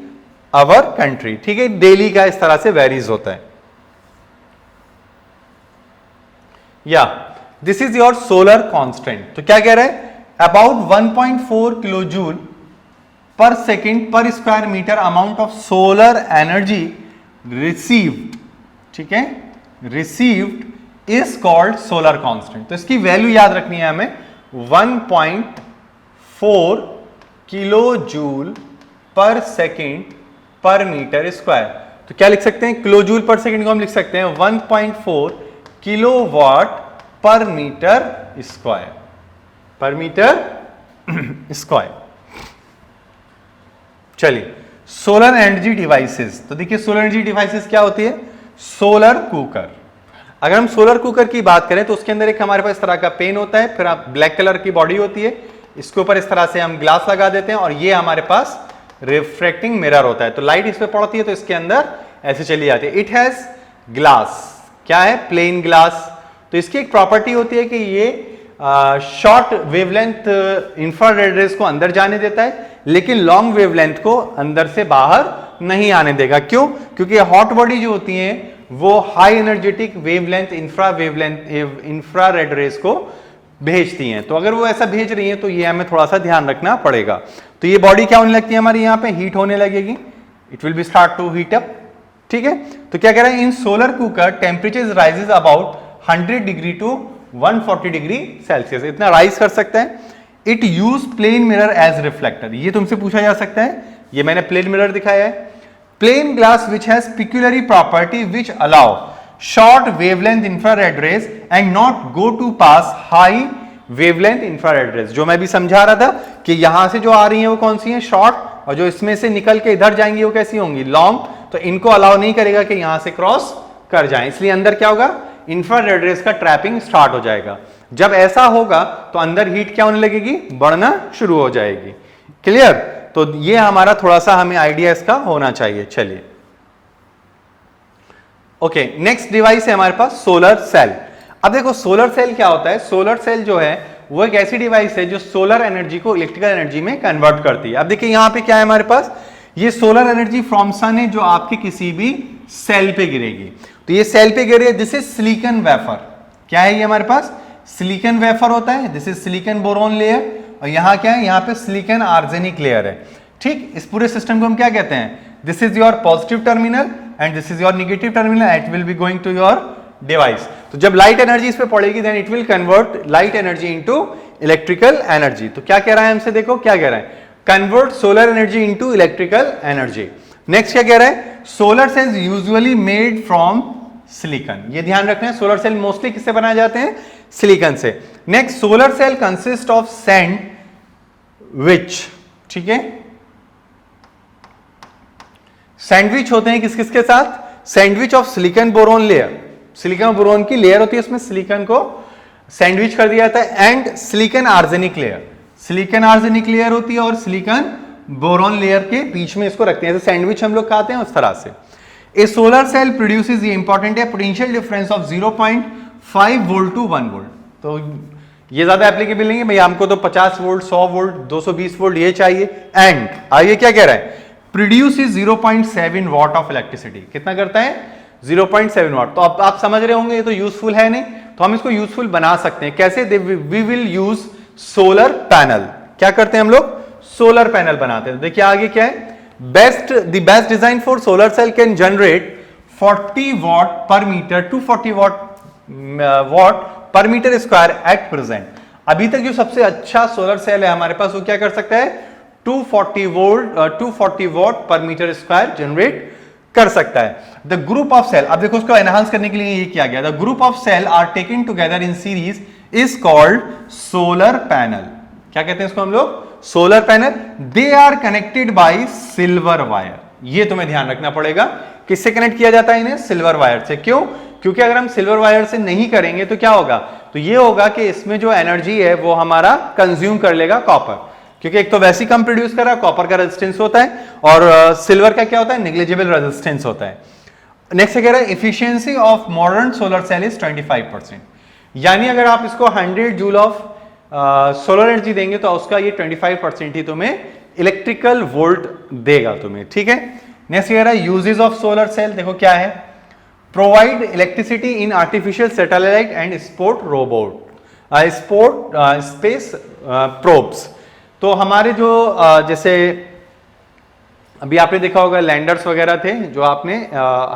our country, ठीक है। डेली का इस तरह से वेरीज होता है। या this is your solar constant, तो क्या कह रहा है, about 1.4 kilo joule per second per square metre amount of solar energy received, ठीक है, received is called solar constant. तो इसकी वैल्यू याद रखनी है हमें, 1.4 kilo joule per second per metre square. तो क्या लिख सकते हैं, किलो जूल पर सेकेंड को हम लिख सकते हैं 1.4 किलोवाट पर मीटर स्क्वायर, पर मीटर स्क्वायर। चलिए सोलर एनर्जी डिवाइसेस, तो देखिए सोलर एनर्जी डिवाइसेस क्या होती है, सोलर कुकर। अगर हम सोलर कुकर की बात करें तो उसके अंदर एक हमारे पास इस तरह का पेन होता है, फिर आप ब्लैक कलर की बॉडी होती है, इसके ऊपर इस तरह से हम ग्लास लगा देते हैं और ये हमारे पास रिफ्रैक्टिंग मिरर होता है। तो लाइट इस पे पड़ती है तो इसके अंदर ऐसे चली जाती है। इट हैज ग्लास, क्या है, प्लेन ग्लास। तो इसकी एक प्रॉपर्टी होती है कि ये शॉर्ट वेवलेंथ इंफ्रारेड रेज को अंदर जाने देता है, लेकिन लॉन्ग वेवलेंथ को अंदर से बाहर नहीं आने देगा। क्यों, क्योंकि हॉट बॉडी जो होती है वो high energetic wavelength infrared raise को भेजती हैं। तो अगर वो ऐसा भेज रही हैं तो ये हमें थोड़ा सा ध्यान रखना पड़ेगा। तो ये बॉडी क्या होने लगती है हमारी, यहाँ पे हीट होने लगेगी, it will be start to heat up, ठीक है। तो क्या कह रहे हैं, in solar cooker temperature rises about 100 degree to 140 degree Celsius, इतना राइज कर सकता है। It use plane mirror as reflector, ये तुमसे पूछा जा सकता है, ये मैंने प्लेन मिरर दिखाया है। Plane glass which has peculiarly property which allow short wavelength infrared rays and not go to pass high wavelength infrared rays. जो मैं भी समझा रहा था कि यहां से जो आ रही है वो कौन सी है, शॉर्ट, और जो इसमें से निकल के इधर जाएंगी वो कैसी होंगी, लॉन्ग। तो इनको अलाउ नहीं करेगा कि यहां से क्रॉस कर जाए, इसलिए अंदर क्या होगा, इंफ्रारेड रेज का ट्रैपिंग स्टार्ट हो जाएगा। जब ऐसा होगा तो अंदर हीट क्या होने लगेगी, बढ़ना शुरू हो जाएगी। क्लियर, तो ये हमारा थोड़ा सा हमें आइडिया इसका होना चाहिए। चलिए ओके, नेक्स्ट डिवाइस है हमारे पास सोलर सेल। अब देखो सोलर सेल क्या होता है, सोलर सेल जो है वो एक ऐसी डिवाइस है जो सोलर एनर्जी को इलेक्ट्रिकल एनर्जी में कन्वर्ट करती है। अब देखिए यहां पे क्या है हमारे पास, ये सोलर एनर्जी फ्रॉम सन है जो आपके किसी भी सेल पे गिरेगी। तो ये सेल पे गिरे, दिस इज सिलिकॉन वेफर। क्या है ये हमारे पास, सिलिकॉन वेफर होता है, this is silicon boron layer, और यहां क्या है, यहां पे सिलिकॉन आर्सेनिक लेयर है। ठीक, इस पूरे सिस्टम को हम क्या कहते हैं, this is your positive terminal and this is your negative terminal, it will be going to your device. तो जब लाइट एनर्जी इस पे पड़ेगी then it will convert light energy into electrical energy. तो क्या कह रहा है हमसे, देखो क्या कह रहा है, convert solar energy into electrical energy. Next क्या कह रहा है, solar cells usually made from silicon. ये ध्यान रखना है, सोलर सेल मोस्टली किससे बनाए जाते हैं, सिलिकॉन से। Next, solar cell consist of sandwich. ठीक है, सैंडविच होते हैं किस किस के साथ, sandwich of silicon boron layer, silicon boron की लेयर होती है, उसमें सिलिकॉन को सैंडविच कर दिया जाता है, and silicon arsenic layer, silicon arsenic layer होती है और सिलिकॉन बोरॉन लेयर के बीच में इसको रखते हैं, जैसे सैंडविच हम लोग खाते हैं उस तरह से। ए सोलर सेल प्रोड्यूसेस, ये इंपॉर्टेंट है, potential difference of 0.5 volt to 1 volt. तो ये ज्यादा एप्लीकेबल नहीं है भैया, हमको तो 50 वोल्ट, 100 वोल्ट, 220 वोल्ट ये चाहिए। एंड आइए क्या कह रहा है, प्रोड्यूसेस 0.7 वॉट ऑफ इलेक्ट्रिसिटी। कितना करता है? 0.7 वॉट। तो अब आप समझ रहे होंगे ये तो यूजफुल है नहीं, तो हम इसको यूजफुल बना सकते हैं कैसे? We will use solar panel. क्या करते हैं हम लोग? सोलर पैनल बनाते हैं। देखिए आगे क्या है, the best design for solar cell can generate 40 watt per metre, 240 watt per metre square at present. अभी तक जो सबसे अच्छा सोलर सेल है हमारे पास, वो क्या कर सकता है? 240 watt per metre square generate कर सकता है। द ग्रुप ऑफ सेल, अब देखो उसको एनहांस करने के लिए ये किया गया, the group of cell are taken together in series is called solar panel. क्या कहते हैं इसको हम लोग? Solar panel. They are connected by silver wire. ये तुम्हें ध्यान रखना पड़ेगा, किससे कनेक्ट किया जाता है इन्हें? सिल्वर वायर से। क्यों? क्योंकि अगर हम सिल्वर वायर से नहीं करेंगे तो क्या होगा? तो ये होगा कि इसमें जो एनर्जी है वो हमारा कंज्यूम कर लेगा कॉपर, क्योंकि एक तो वैसे ही कम प्रोड्यूस कर रहा है, कॉपर का रेजिस्टेंस होता है, और सिल्वर का क्या होता है? नेग्लिजिबल रेजिस्टेंस होता है। नेक्स्ट कह रहा है efficiency of modern solar cell is 25%। यानी अगर आप इसको 100 जूल ऑफ सोलर एनर्जी देंगे तो उसका ये 25% ही तुम्हें इलेक्ट्रिकल वोल्ट देगा तुम्हें, ठीक है। नेक्स्ट कह रहा है यूजेस ऑफ सोलर सेल, देखो क्या है, provide electricity in artificial satellite and sport robot, space probes. तो हमारे जो जैसे अभी आपने देखा होगा लैंडर्स वगैरह थे जो आपने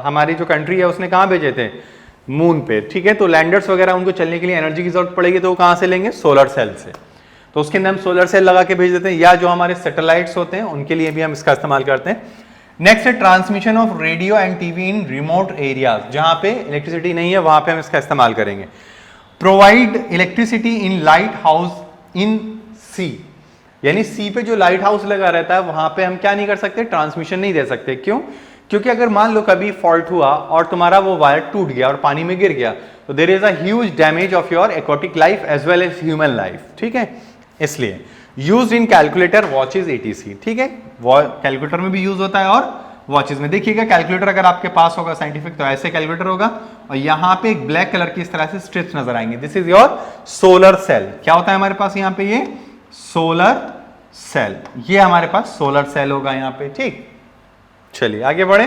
हमारी जो कंट्री है उसने कहाँ भेजे थे? मून पे, ठीक है। तो लैंडर्स वगैरह उनको चलने के लिए एनर्जी की जरूरत पड़ेगी, तो वो कहाँ से लेंगे? सोलर सेल से। तो उसके अंदर हम सोलर सेल लगा के भेज देते हैं, या जो हमारे सैटेलाइट्स होते हैं उनके लिए भी हम इसका इस्तेमाल करते हैं। नेक्स्ट है transmission of radio and TV in remote areas, जहां पे इलेक्ट्रिसिटी नहीं है वहां पे हम इसका इस्तेमाल करेंगे। Provide electricity in lighthouse in sea, यानी सी पे जो लाइट हाउस लगा रहता है वहां पे हम क्या नहीं कर सकते? ट्रांसमिशन नहीं दे सकते। क्यों? क्योंकि अगर मान लो कभी फॉल्ट हुआ और तुम्हारा वो वायर टूट गया और पानी में गिर गया, तो there is a huge damage of your aquatic life as well as human life, ठीक है। इसलिए used in calculator, watches, etc, ठीक है। कैलकुलेटर में भी यूज होता है और वॉचेज में। देखिएगा कैलकुलेटर अगर आपके पास होगा साइंटिफिक, तो ऐसे कैलकुलेटर होगा और यहां पे एक ब्लैक कलर की इस तरह से स्ट्रिप्स नजर आएंगे। This is your solar cell. क्या होता है हमारे पास यहाँ पे? ये सोलर सेल, ये हमारे पास सोलर सेल होगा यहाँ पे, ठीक। चलिए आगे बढ़े।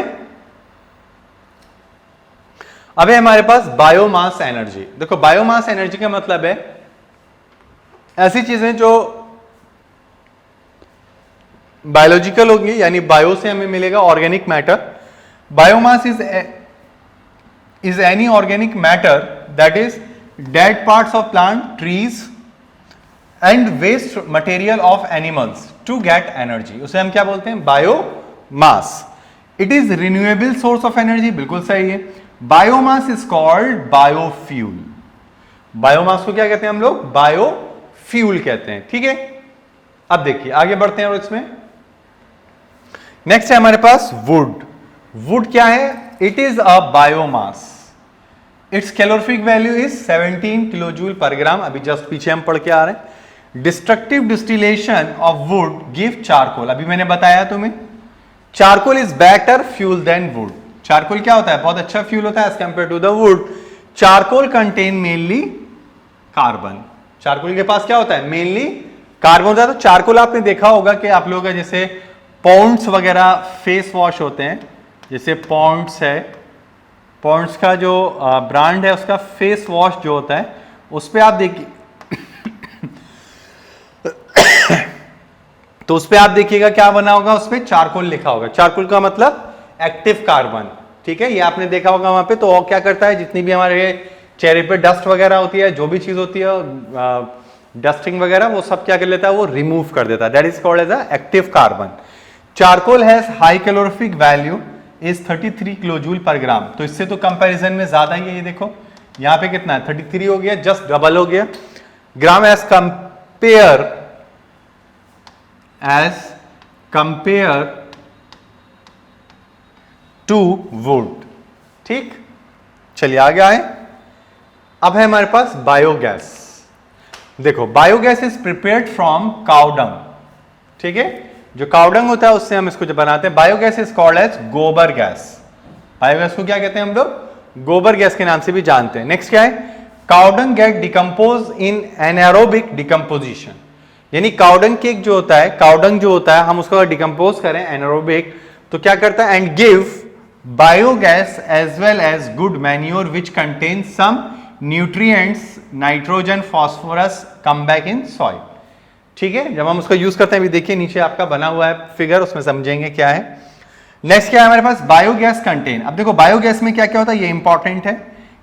अब है हमारे पास बायोमास एनर्जी। देखो बायोमास एनर्जी का मतलब है ऐसी चीजें जो बायोलॉजिकल होंगी, यानी बायो से हमें मिलेगा organic matter. Biomass is any organic matter that is dead parts of plant, trees and waste material of animals to get energy. उसे हम क्या बोलते हैं? Biomass. It is renewable source of energy, बिल्कुल सही है। Biomass is called biofuel. Biomass को क्या कहते हैं हम लोग? बायोफ्यूल कहते हैं, ठीक है। अब देखिए आगे बढ़ते हैं और इसमें नेक्स्ट है हमारे पास वुड। वुड क्या है? It is a biomass. Its calorific value is 17 kilo joule per gram. अभी जस्ट पीछे हम पढ़ के आ रहे हैं। Destructive distillation of wood give charcoal. अभी मैंने बताया तुम्हें, charcoal is better fuel than wood. Charcoal क्या होता है? बहुत अच्छा फ्यूल होता है as compare to the wood. Charcoal contain mainly carbon. Charcoal के पास क्या होता है? मेनली कार्बन होता है। तो चारकोल आपने देखा होगा कि आप लोगों का जैसे पॉन्ड्स वगैरह फेस वॉश होते हैं, जैसे पॉन्ड्स है, पॉन्ड्स का जो ब्रांड है उसका फेस वॉश जो होता है उस पर आप देखिए तो उस पर आप देखिएगा क्या बना होगा? उस पर चारकोल लिखा होगा। चारकोल का मतलब एक्टिव कार्बन, ठीक है। ये आपने देखा होगा वहां पे। तो और क्या करता है? जितनी भी हमारे चेहरे पे डस्ट वगैरह होती है, जो भी चीज होती है डस्टिंग वगैरह, वो सब क्या कर लेता है? वो रिमूव कर देता है। That is called as a active carbon. Charcoal has high calorific value is 33 kilo joule per gram. तो इससे तो कंपैरिजन में ज्यादा ही है। ये देखो यहां पे कितना है? 33 हो गया, जस्ट डबल हो गया। ग्राम एज कंपेयर टू वुड, ठीक। चलिए आगे आए। अब है हमारे पास बायोगैस। देखो biogas is prepared from cow dung, ठीक है। जो काउडंग होता है उससे हम इसको जो बनाते हैं, बायोगैस इज कॉल्ड एज गोबर गैस। बायोगैस को क्या कहते हैं हम लोग? गोबर गैस के नाम से भी जानते हैं। नेक्स्ट क्या है? Cow dung get decompose in anaerobic decomposition, यानी काउडंग केक जो होता है, काउडंग जो होता है हम उसको अगर डिकम्पोज करें एनारोबिक तो क्या करता है? And give biogas as well as good manure which contain some nutrients, nitrogen, phosphorus come back in soil. ठीक है, जब हम उसको यूज करते हैं, अभी देखिए नीचे आपका बना हुआ है फिगर, उसमें समझेंगे क्या है। नेक्स्ट क्या है हमारे पास? Biogas contain. अब देखो बायोगैस में क्या क्या होता है, ये इंपॉर्टेंट है।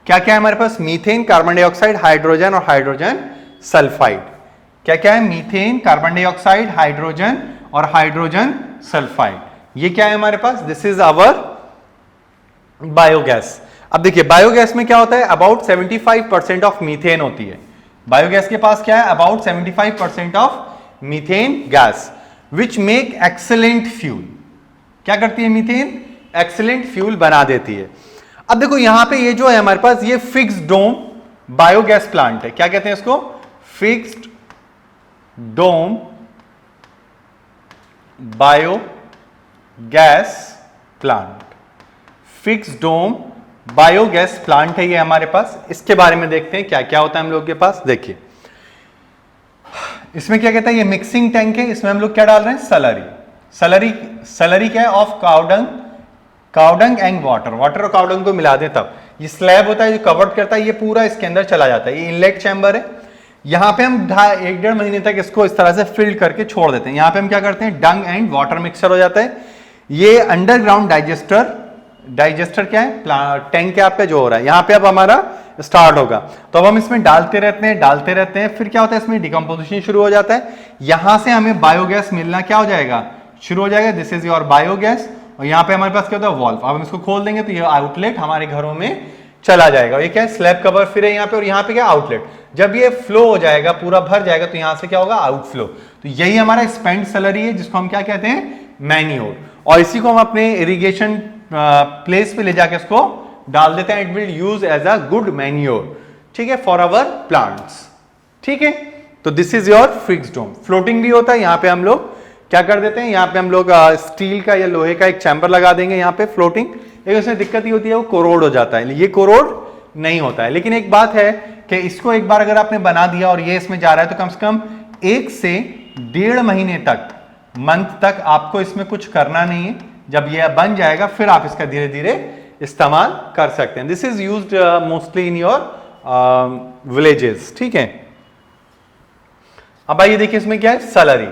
क्या क्या है हमारे पास? मीथेन, कार्बन डाइऑक्साइड, हाइड्रोजन और हाइड्रोजन सल्फाइड। क्या क्या है? मीथेन, कार्बन डाइऑक्साइड, हाइड्रोजन और हाइड्रोजन सल्फाइड। ये क्या है हमारे पास? This is our biogas. अब देखिए बायोगैस में क्या होता है? अबाउट 75% ऑफ मीथेन होती है। बायोगैस के पास क्या है? About 75% of methane gas which make excellent fuel. क्या करती है मीथेन? एक्सेलेंट फ्यूल बना देती है। अब देखो यहां पे ये जो है हमारे पास, ये फिक्स्ड डोम बायोगैस प्लांट है। क्या कहते हैं इसको? फिक्स्ड डोम बायोगैस प्लांट। फिक्स्ड डोम बायोगैस प्लांट है ये हमारे पास। इसके बारे में देखते हैं क्या क्या होता है हम लोग के पास। देखिए इसमें क्या कहता है? ये मिक्सिंग टैंक है, इसमें हम लोग क्या डाल रहे हैं? सलरी क्या है? ऑफ काउडंग एंड वाटर और काउडंग को मिला दें तब ये स्लैब होता है जो कवर्ड करता है, ये पूरा इसके अंदर चला जाता है। ये इनलेट चैम्बर है, यहां पे हम 1-1.5 महीने तक इसको इस तरह से फिल्ड करके छोड़ देते हैं। यहां पे हम क्या करते हैं? डंग एंड वाटर मिक्सर हो जाता है। ये अंडरग्राउंड डाइजेस्टर क्या है? टैंक है आपका जो हो रहा है, यहां पे अब हमारा स्टार्ट होगा। तो अब हम इसमें डालते रहते हैं, फिर क्या होता है? इसमें डिकम्पोजिशन शुरू हो जाता है। यहां से हमें बायोगैस मिलना क्या हो जाएगा? शुरू हो जाएगा। This is your biogas. और यहां पे हमारे पास क्या होता है? वॉल्व। अब हम इसको खोल देंगे तो ये आउटलेट हमारे घरों में चला जाएगा। ये क्या है? स्लैब कवर फिर है यहाँ पे, और यहाँ पे क्या? आउटलेट। जब ये फ्लो हो जाएगा, पूरा भर जाएगा, तो यहां से क्या होगा? आउटफ्लो। तो यही हमारा स्पेंट स्लरी है जिसको हम क्या कहते हैं? मैन्योर। और इसी को हम अपने इरिगेशन प्लेस पे ले जाके इसको डाल देते हैं। It will use as a good manure, ठीक है, फॉर अवर प्लांट्स। ठीक है, तो this is your fixed dome. Floating भी होता है। यहाँ पे हम लोग क्या कर देते हैं? यहाँ पे हम लोग स्टील का या लोहे का एक चैम्बर लगा देंगे यहाँ पे फ्लोटिंग। लेकिन उसमें दिक्कत ये होती है वो कोरोड हो जाता है, ये कोरोड नहीं होता है। लेकिन एक बात है कि इसको एक बार अगर आपने बना दिया और ये इसमें जा रहा है तो कम से कम 1 से 1.5 महीने तक, मंथ तक आपको इसमें कुछ करना नहीं है। जब ये बन जाएगा फिर आप इसका धीरे धीरे इस्तेमाल कर सकते हैं। This is used mostly in your villages. ठीक है, अब आइए देखिए इसमें क्या है? सलरी।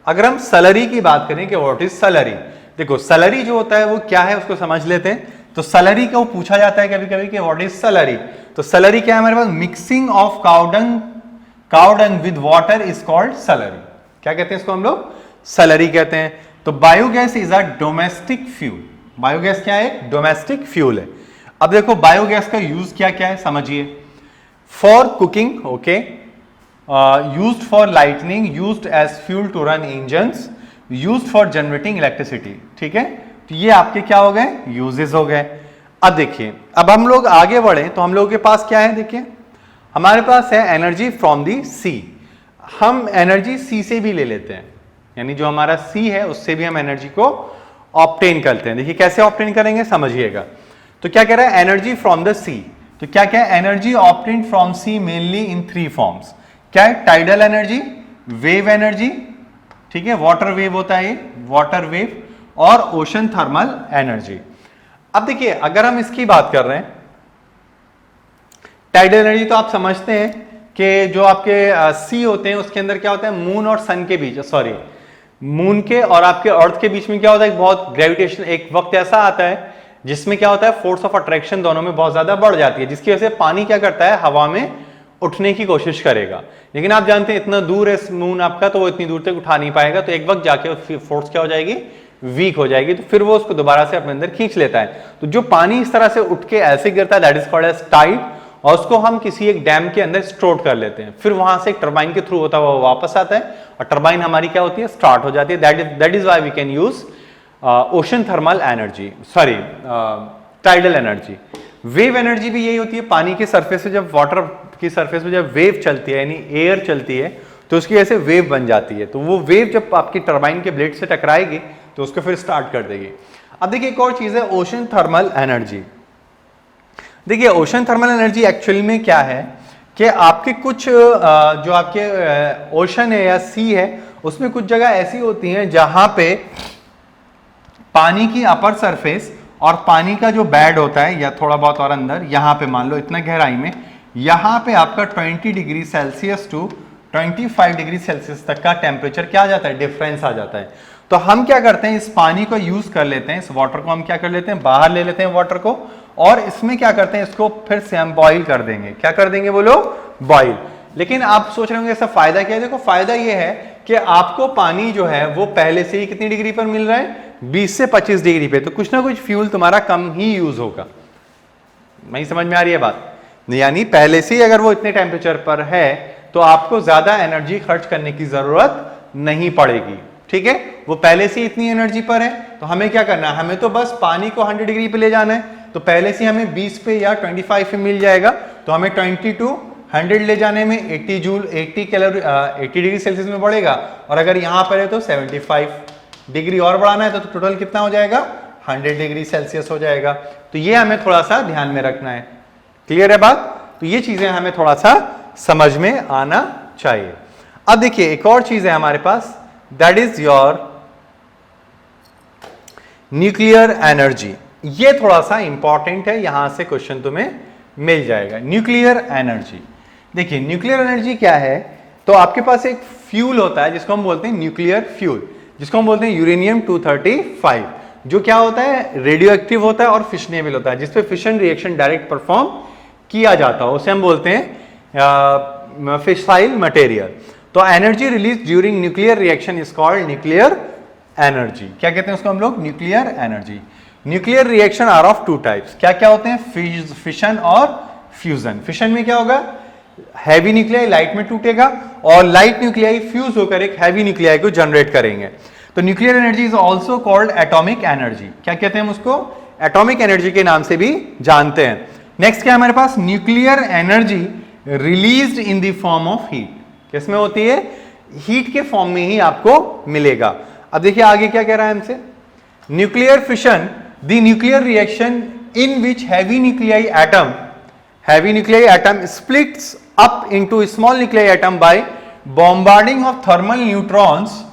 अगर हम सलरी की बात करें कि व्हाट इज सलरी, देखो सलरी जो होता है वो क्या है उसको समझ लेते हैं। तो सलरी को पूछा जाता है कभी कभी कि व्हाट इज सलरी। तो सलरी क्या है हमारे पास? Mixing of cow dung with water is called slurry. क्या कहते हैं इसको हम लोग? सलरी कहते हैं। तो biogas is a domestic fuel. Biogas क्या है? डोमेस्टिक फ्यूल है। अब देखो बायोगैस का यूज क्या क्या है समझिए। For cooking, okay, used for lightning, used as fuel to run engines, used for generating electricity. ठीक है, तो ये आपके क्या हो गए? यूजेस हो गए। अब देखिए, अब हम लोग आगे बढ़े तो हम लोगों के पास क्या है? देखिए हमारे पास है एनर्जी फ्रॉम दी सी। हम एनर्जी सी से भी ले लेते हैं, यानी जो हमारा सी है उससे भी हम एनर्जी को ऑब्टेन करते हैं। देखिए कैसे ऑब्टेन करेंगे समझिएगा। तो क्या कह रहा है? Energy from the sea. तो क्या क्या है? Energy obtain from sea mainly in 3 forms. क्या है? टाइडल एनर्जी, वेव एनर्जी, ठीक है, वाटर वेव होता है ये, वाटर वेव, और ओशन थर्मल एनर्जी। अब देखिए अगर हम इसकी बात कर रहे हैं, टाइडल एनर्जी तो आप समझते हैं कि जो आपके सी होते हैं उसके अंदर क्या होता है? मून और सन के बीच, सॉरी, मून के और आपके अर्थ के बीच में क्या होता है? बहुत ग्रेविटेशन, एक वक्त ऐसा आता है जिसमें क्या होता है? फोर्स ऑफ अट्रैक्शन दोनों में बहुत ज्यादा बढ़ जाती है, जिसकी वजह से पानी क्या करता है? हवा में उठने की कोशिश करेगा। लेकिन आप जानते हैं इतना दूर है मून आपका, तो वो इतनी दूर तक उठा नहीं पाएगा। तो एक वक्त जाके फोर्स क्या हो जाएगी? वीक हो जाएगी। तो फिर वो उसको दोबारा से अपने अंदर खींच लेता है। तो जो पानी इस तरह से उठ के ऐसे गिरता है, that is called as tide, और उसको हम किसी एक डैम के अंदर स्टोर कर लेते हैं। फिर वहां से एक टरबाइन के थ्रू होता है वो वापस आता है, और टरबाइन हमारी क्या होती है? स्टार्ट हो जाती है। That is why we can use ocean thermal energy, sorry tidal energy. Wave energy भी यही होती है, पानी के सरफेस पे जब वाटर की सरफेस पे जब वेव चलती है, यानी एयर चलती है, तो उसकी ऐसे वेव बन जाती है, तो वो वेव जब आपकी टरबाइन के ब्लेड से टकराएगी तो उसको फिर स्टार्ट कर देगी। अब देखिए एक और चीज है ओशन थर्मल एनर्जी। देखिए ओशन थर्मल एनर्जी एक्चुअली में क्या है कि आपके कुछ जो आपके ओशन है या सी है उसमें कुछ जगह ऐसी होती हैं जहां पे पानी की अपर सरफेस और पानी का जो बेड होता है या थोड़ा बहुत और अंदर, यहां पे मान लो इतना गहराई में, यहां पे आपका 20 degree Celsius to 25 degree Celsius तक का टेम्परेचर क्या आ जाता है, डिफरेंस आ जाता है। तो हम क्या करते हैं, इस पानी को यूज कर लेते हैं, इस वाटर को हम क्या कर लेते हैं, बाहर ले लेते हैं वाटर को, और इसमें क्या करते हैं, इसको फिर से हम बॉईल कर देंगे। क्या कर देंगे बोलो, बॉईल। लेकिन आप सोच रहे होंगे इसका फायदा क्या है? देखो फायदा ये है कि आपको पानी जो है वो पहले से ही कितनी डिग्री पर मिल रहा है, 20 से 25 डिग्री पे, तो कुछ ना कुछ फ्यूल तुम्हारा कम ही यूज होगा। नहीं समझ में आ रही है बात? यानी पहले से ही अगर वो इतने टेम्परेचर पर है तो आपको ज्यादा एनर्जी खर्च करने की जरूरत नहीं पड़ेगी। ठीक है, वो पहले से इतनी एनर्जी पर है, तो हमें क्या करना है, हमें तो बस पानी को 100 डिग्री पे ले जाना है, तो पहले से हमें 20 पे या 25 पे मिल जाएगा, तो हमें 20 टू 100 ले जाने में 80 जूल 80 कैलोरी 80 डिग्री सेल्सियस में बढ़ेगा, और अगर यहां पर है तो 75 डिग्री और बढ़ाना है तो टोटल कितना हो जाएगा, 100 डिग्री सेल्सियस हो जाएगा। तो ये हमें थोड़ा सा ध्यान में रखना है। क्लियर है बात? तो ये चीजें हमें थोड़ा सा समझ में आना चाहिए। अब देखिए एक और चीज है हमारे पास, that is your nuclear energy. ये थोड़ा सा इंपॉर्टेंट है, यहां से क्वेश्चन तुम्हें मिल जाएगा। न्यूक्लियर एनर्जी, देखिए न्यूक्लियर एनर्जी क्या है, तो आपके पास एक फ्यूल होता है जिसको हम बोलते हैं न्यूक्लियर फ्यूल, जिसको हम बोलते हैं यूरेनियम 235, जो क्या होता है, रेडियो एक्टिव होता है और फिशनेबल होता है, जिसपे फिशन रिएक्शन डायरेक्ट परफॉर्म किया जाता है, उसे हम बोलते हैं फिसाइल मटेरियल। तो energy release during nuclear reaction is called nuclear energy. क्या कहते हैं उसको हम लोग, nuclear energy. Nuclear reaction are of two types, क्या क्या होते हैं, फिशन और फ्यूजन। फिशन में क्या होगा, हैवी न्यूक्लियाई लाइट में टूटेगा, और लाइट न्यूक्लियाई फ्यूज होकर एक हैवी न्यूक्लियाई को जनरेट करेंगे। तो nuclear energy is also called atomic energy. क्या कहते हैं हम उसको, एटॉमिक एनर्जी के नाम से भी जानते हैं। नेक्स्ट क्या है हमारे पास, nuclear energy released in the form of heat. किसमें होती है, हीट के फॉर्म में ही आपको मिलेगा। अब देखिए आगे क्या कह रहा है हमसे, nuclear fission, the nuclear reaction in which heavy nuclei atom splits up into small nuclei atom by bombarding of thermal neutrons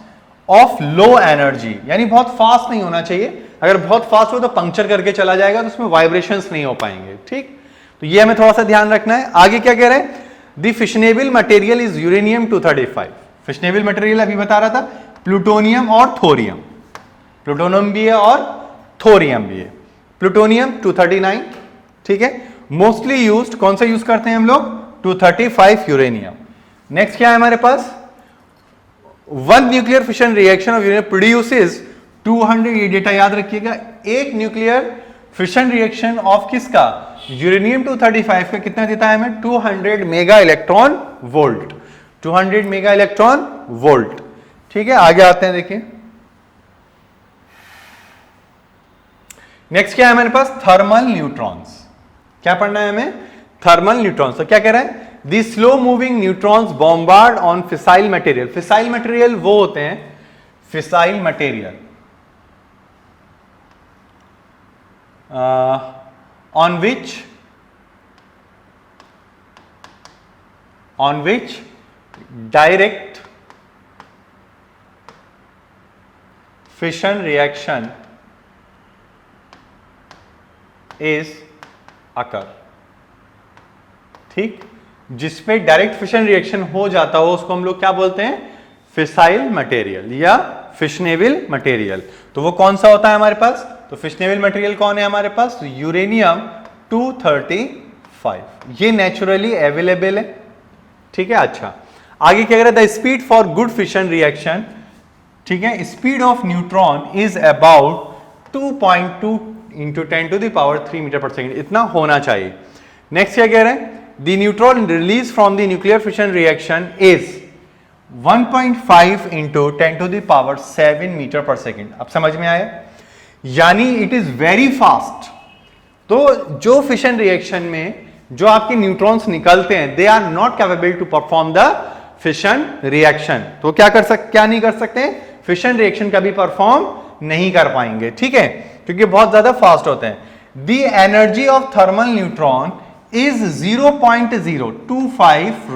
of low energy. यानी बहुत फास्ट नहीं होना चाहिए, अगर बहुत फास्ट हो तो पंक्चर करके चला जाएगा, तो उसमें वाइब्रेशंस नहीं हो पाएंगे। ठीक, तो ये हमें थोड़ा सा ध्यान रखना है। आगे क्या कह रहे हैं, the fissionable material is uranium 235। Fissionable material अभी बता रहा था, प्लूटोनियम और थोरियम, प्लूटोनियम भी है और थोरियम भी है। प्लूटोनियम 239, ठीक है, मोस्टली यूज्ड, कौन सा यूज करते हैं हम लोग, 235 यूरेनियम। नेक्स्ट क्या है हमारे पास, one nuclear fission reaction of uranium produces 200, ये डेटा याद रखिएगा, एक न्यूक्लियर फिशन रिएक्शन ऑफ किसका, यूरेनियम 235 का कितना देता है हमें, 200 mega electron volt, 200 mega electron volt. ठीक है, आगे आते हैं, देखिए नेक्स्ट क्या है हमारे पास, थर्मल न्यूट्रॉन्स। क्या पढ़ना है हमें, थर्मल न्यूट्रॉन्स। तो क्या कह रहा है, the slow moving neutrons bombard on fissile material. Fissile material वो होते हैं, fissile material on which direct fission reaction is occur। ठीक, जिसपे डायरेक्ट फिशन रिएक्शन हो जाता हो उसको हम लोग क्या बोलते हैं, फिसाइल मटेरियल या फिशनेबल मटेरियल। तो वो कौन सा होता है हमारे पास, तो फिशनेबल मटेरियल कौन है हमारे पास, यूरेनियम 235, ये नेचुरली अवेलेबल है। ठीक है, अच्छा आगे क्या कह रहा है, the speed for good fission reaction, ठीक है, speed of neutron is about 2.2 into 10⁻³ metre per second, इतना होना चाहिए। नेक्स्ट क्या कह रहे हैं, the neutron release from the nuclear fission reaction is 1.5 into 10⁻7 metre per second. अब समझ में आया, यानी इट इज वेरी फास्ट। तो जो फिशन रिएक्शन में जो आपके न्यूट्रॉन्स निकलते हैं, they are not capable to perform the fission reaction. तो क्या नहीं कर सकते, फिशन रिएक्शन कभी परफॉर्म नहीं कर पाएंगे, ठीक है, क्योंकि बहुत ज्यादा फास्ट होते हैं। The energy of thermal neutron is 0.025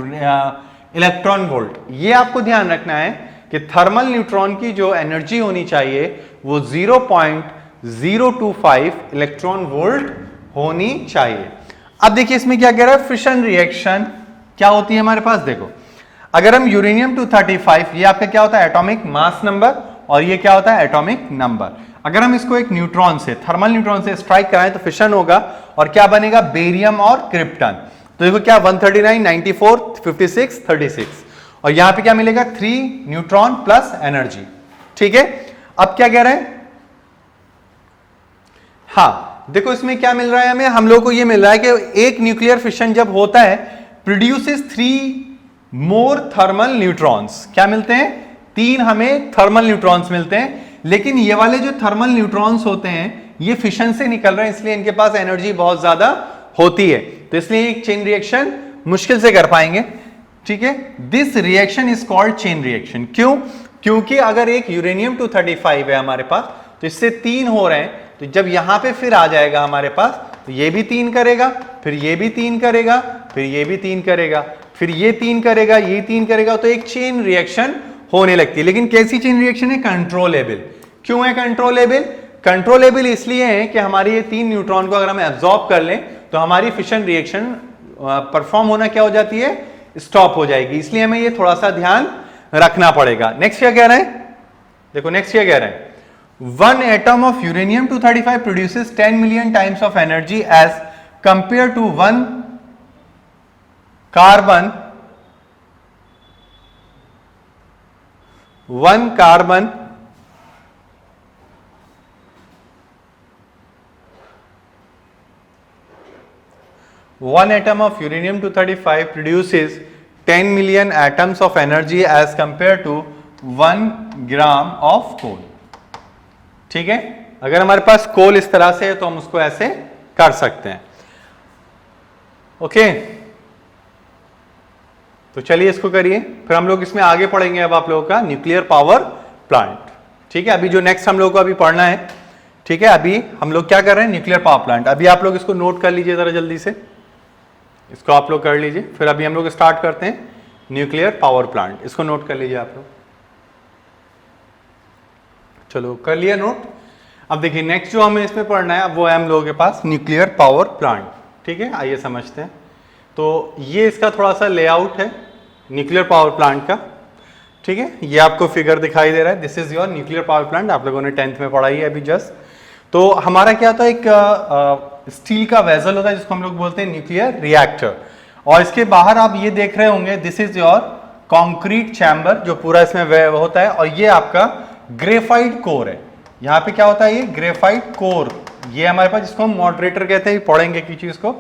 electron volt. ये आपको ध्यान रखना है कि थर्मल न्यूट्रॉन की जो एनर्जी होनी चाहिए वो 0.025 इलेक्ट्रॉन वोल्ट होनी चाहिए। अब देखिए इसमें क्या कह रहा है, फिशन रिएक्शन क्या होती है हमारे पास, देखो अगर हम यूरेनियम 235, ये आपका क्या होता है एटॉमिक मास नंबर, और ये क्या होता है एटॉमिक नंबर। अगर हम इसको एक न्यूट्रॉन से, थर्मल न्यूट्रॉन से स्ट्राइक कराएं तो फिशन होगा, और क्या बनेगा बेरियम और क्रिप्टन। तो देखो क्या 139, 94, 56, 36, और यहां पे क्या मिलेगा 3 न्यूट्रॉन प्लस एनर्जी, ठीक है। अब क्या कह रहे हैं, हाँ देखो इसमें क्या मिल रहा है हमें, हम लोग को ये मिल रहा है कि एक न्यूक्लियर फिशन जब होता है प्रोड्यूसेस 3 मोर थर्मल न्यूट्रॉन्स। क्या मिलते हैं, 3 हमें थर्मल न्यूट्रॉन्स मिलते हैं, लेकिन ये वाले जो थर्मल न्यूट्रॉन्स होते हैं ये फिशन से निकल रहे हैं, इसलिए इनके पास एनर्जी बहुत ज्यादा होती है, तो इसलिए एक चेन रिएक्शन मुश्किल से कर पाएंगे, ठीक है। This reaction is called chain reaction. क्यों, क्योंकि अगर एक यूरेनियम 235 है हमारे पास, तो इससे 3 हो रहे हैं, तो जब यहां पे फिर आ जाएगा हमारे पास, तो ये भी 3 करेगा, फिर ये भी 3 करेगा, फिर ये भी 3 करेगा, फिर ये 3 करेगा, ये 3 करेगा, तो एक चेन रिएक्शन होने लगती है। लेकिन कैसी चेन रिएक्शन है, कंट्रोलेबल। क्यों है कंट्रोलेबल, कंट्रोलेबल इसलिए है कि हमारे ये 3 न्यूट्रॉन को अगर हम एब्जॉर्ब कर लें तो हमारी फिशन रिएक्शन परफॉर्म होना क्या हो जाती है, स्टॉप हो जाएगी, इसलिए हमें ये थोड़ा सा ध्यान रखना पड़ेगा। नेक्स्ट क्या कह रहे हैं, देखो नेक्स्ट क्या कह रहे हैं, 1 atom of uranium 235 produces 10 million times of energy as compared to 1 carbon 1 atom of uranium 235 produces 10 million atoms of energy as compared to 1 gram of coal, ठीक है। अगर हमारे पास कोल इस तरह से है तो हम उसको ऐसे कर सकते हैं, ओके। तो चलिए इसको करिए, फिर हम लोग इसमें आगे पढ़ेंगे अब आप लोगों का न्यूक्लियर पावर प्लांट, ठीक है। अभी जो नेक्स्ट हम लोग को अभी पढ़ना है, ठीक है, अभी हम लोग क्या कर रहे हैं, न्यूक्लियर पावर प्लांट। अभी आप लोग इसको नोट कर लीजिए जरा जल्दी से, इसको आप लोग कर लीजिए, फिर अभी हम लोग स्टार्ट करते हैं न्यूक्लियर पावर प्लांट। इसको नोट कर लीजिए आप लोग, चलो कर लिया नोट। अब देखिए नेक्स्ट जो हमें इसमें पढ़ना है वो है हम लोगों के पास न्यूक्लियर पावर प्लांट, ठीक है। आइए समझते हैं। तो ये इसका थोड़ा सा लेआउट है न्यूक्लियर पावर प्लांट का, ठीक है। ये आपको फिगर दिखाई दे रहा है, this is your nuclear power plant, आप लोगों ने 10th में पढ़ाई है अभी जस्ट। तो हमारा क्या होता है, एक स्टील का वेसल होता है जिसको हम लोग बोलते हैं न्यूक्लियर रिएक्टर, और इसके बाहर आप ये देख रहे होंगे this is your concrete chamber जो पूरा इसमें होता है, और ये आपका ग्रेफाइट कोर है। यहाँ पे क्या होता है, ये ग्रेफाइट कोर, ये हमारे पास जिसको हम मॉडरेटर कहते हैं, पढ़ेंगे की चीज को।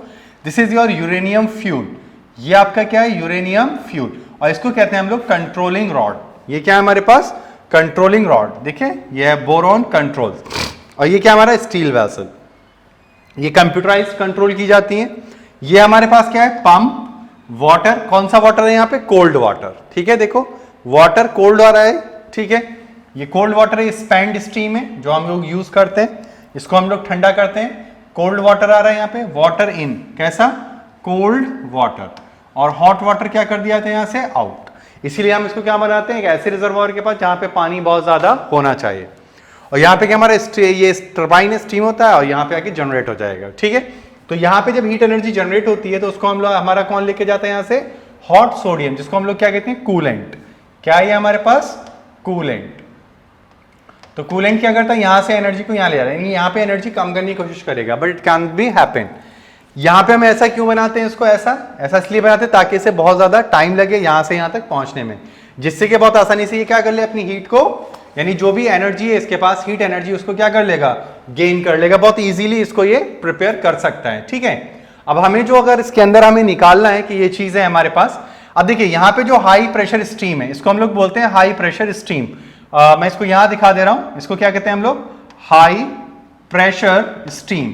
This is your uranium fuel, ये आपका क्या है यूरेनियम फ्यूल, और इसको कहते हैं हम लोग कंट्रोलिंग रॉड। ये क्या है हमारे पास, कंट्रोलिंग रॉड, देखिए ये है बोरॉन कंट्रोल। और ये क्या हमारा स्टील वेसल, ये कंप्यूटराइज कंट्रोल की जाती है। ये हमारे पास क्या है, पंप, वाटर, कौन सा वाटर है यहाँ पे, कोल्ड वाटर, ठीक है। देखो वाटर कोल्ड आ रहा है, ठीक है। ये कोल्ड वाटर है, स्पेंड स्टीम है जो हम लोग यूज करते हैं, इसको हम लोग ठंडा करते हैं। कोल्ड वाटर आ रहा है यहाँ पे, वाटर इन, कैसा, कोल्ड वाटर, और हॉट वाटर क्या कर दिया था यहाँ से, आउट। इसीलिए हम इसको क्या बनाते हैं, एक ऐसे रिजर्वायर के पास जहाँ पे पानी बहुत ज्यादा होना चाहिए, और यहाँ पे क्या हमारा ये टरबाइन स्टीम होता है, और यहाँ पे आके जनरेट हो जाएगा, ठीक है। तो यहाँ पे जब हीट एनर्जी जनरेट होती है तो उसको हम लोग, हमारा कौन लेके जाता है यहाँ से, हॉट सोडियम, जिसको हम लोग क्या कहते हैं, कूलेंट। क्या है हमारे पास, कूलेंट। तो कूलेंट क्या करता है, यहां से एनर्जी को यहां ले जा रहा है, यहां पे एनर्जी कम करने की कोशिश करेगा, but it can be happen. यहां पे हम ऐसा क्यों बनाते हैं इसको, ऐसा इसलिए बनाते हैं ताकि इसे बहुत ज्यादा टाइम लगे यहां से यहां तक पहुंचने में, जिससे कि बहुत आसानी से ये क्या कर ले, अपनी हीट को, यानी जो भी एनर्जी है इसके पास, हीट एनर्जी, उसको क्या कर लेगा, गेन कर लेगा, बहुत इजीली इसको ये प्रिपेयर कर सकता है, ठीक है। अब हमें जो अगर इसके अंदर हमें निकालना है कि ये चीज है हमारे पास, अब देखिए यहाँ पे जो हाई प्रेशर स्टीम है, इसको हम लोग बोलते हैं हाई प्रेशर स्टीम। मैं इसको यहां दिखा दे रहा हूं, इसको क्या कहते हैं हम लोग, हाई प्रेशर स्टीम।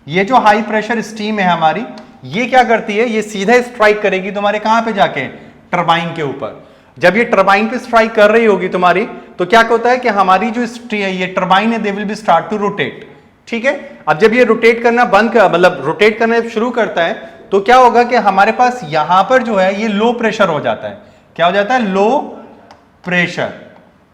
ये जो हाई प्रेशर स्टीम है हमारी, ये क्या करती है, ये सीधा स्ट्राइक करेगी तुम्हारे कहां पे जाके, टरबाइन के ऊपर। जब ये टरबाइन पे स्ट्राइक कर रही होगी तुम्हारी, तो क्या होता है कि हमारी जो ये टरबाइन है they will be start to rotate. ठीक है, अब जब ये रोटेट करना मतलब रोटेट करना शुरू करता है, तो क्या होगा कि हमारे पास यहां पर जो है ये लो प्रेशर हो जाता है। क्या हो जाता है? Low pressure.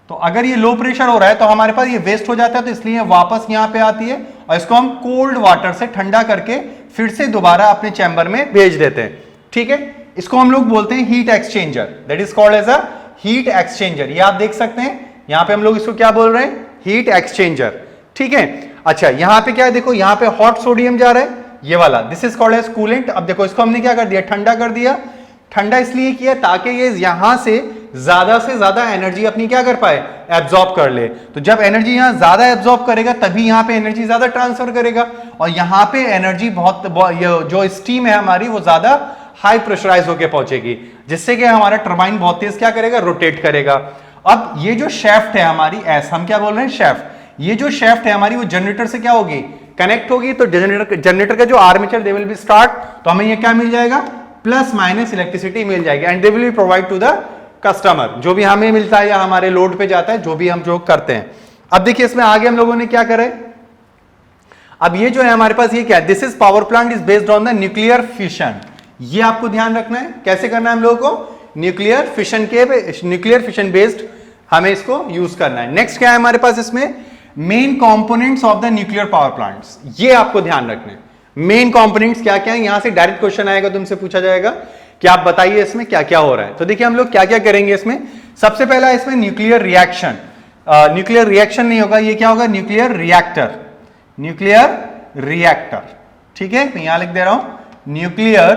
तो अगर ये लो प्रेशर हो रहा है तो हमारे पास ये वेस्ट हो जाता है, तो इसलिए वापस यहां पे आती है और इसको हम कोल्ड वाटर से ठंडा करके फिर से दोबारा अपने चैम्बर में भेज देते हैं। ठीक है, इसको हम लोग बोलते हैं heat exchanger, that is called as a heat exchanger. ये आप देख सकते हैं यहां पे हम लोग इसको क्या बोल रहे हैं? Heat exchanger. ठीक है, अच्छा यहां पे क्या है, देखो यहां पे हॉट सोडियम जा रहा है, ये वाला, this is called as coolant. अब देखो इसको हमने क्या कर दिया? ठंडा कर दिया। ठंडा इसलिए किया ताकि ये यहां से ज्यादा एनर्जी अपनी क्या कर पाए? एब्जॉर्ब कर ले। तो जब एनर्जी यहां ज्यादा एब्जॉर्ब करेगा तभी यहां पे एनर्जी ज्यादा ट्रांसफर करेगा, और यहां पे एनर्जी बहुत जो स्टीम है हमारी वो ज्यादा हाई प्रेशराइज होकर पहुंचेगी, जिससे कि हमारा टरबाइन बहुत तेज क्या करेगा? रोटेट करेगा। अब ये जो शेफ्ट है हमारी, एस हम क्या बोल रहे हैं? शेफ्ट। ये जो शेफ्ट है हमारी वो जनरेटर से क्या होगी? कनेक्ट होगी। तो जनरेटर का जो armature they will be start, तो हमें ये क्या मिल जाएगा? प्लस माइनस इलेक्ट्रिसिटी मिल जाएगी, and they will be provide to the customer. जो भी हमें मिलता है या हमारे लोड पे जाता है, जो भी हम जो करते हैं। अब देखिए इसमें आगे हम लोगों ने क्या करा है, अब ये जो है हमारे पास ये क्या है? This is power plant is based on the nuclear fission. ये आपको ध्यान रखना है। कैसे करना है हम लोगों को? न्यूक्लियर फिशन बेस्ड हमें इसको यूज करना है। नेक्स्ट क्या है हमारे पास इसमें? Main components of the nuclear power plants. ये आपको ध्यान रखना है। मेन कंपोनेंट्स क्या क्या है? यहां से डायरेक्ट क्वेश्चन आएगा, तुमसे पूछा जाएगा कि आप बताइए इसमें क्या क्या हो रहा है। तो देखिए हम लोग क्या क्या करेंगे इसमें। सबसे पहला इसमें न्यूक्लियर रिएक्शन। न्यूक्लियर रिएक्शन नहीं होगा, ये क्या होगा? Nuclear reactor. Nuclear reactor. ठीक है, मैं यहां लिख दे रहा हूं न्यूक्लियर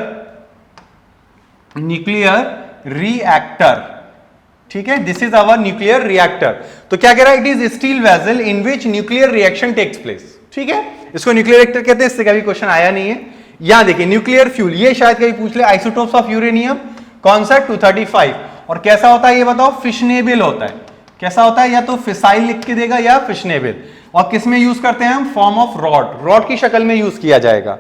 रिएक्टर। ठीक है, this is our nuclear reactor. तो क्या कह रहा है? It is steel vessel in which nuclear reaction takes place. ठीक है, इसको न्यूक्लियर रिएक्टर कहते हैं। इससे कभी क्वेश्चन आया नहीं है। यहां देखिए न्यूक्लियर फ्यूल, ये शायद कभी पूछ ले। आइसोटोप्स ऑफ यूरेनियम कौन सा? 235। और कैसा होता है ये बताओ? फिशनेबल होता है। कैसा होता है? या तो फिसाइल लिख के देगा या फिशनेबल। और किस में यूज करते हैं हम? Form of rod. रॉड की शक्ल में यूज किया जाएगा।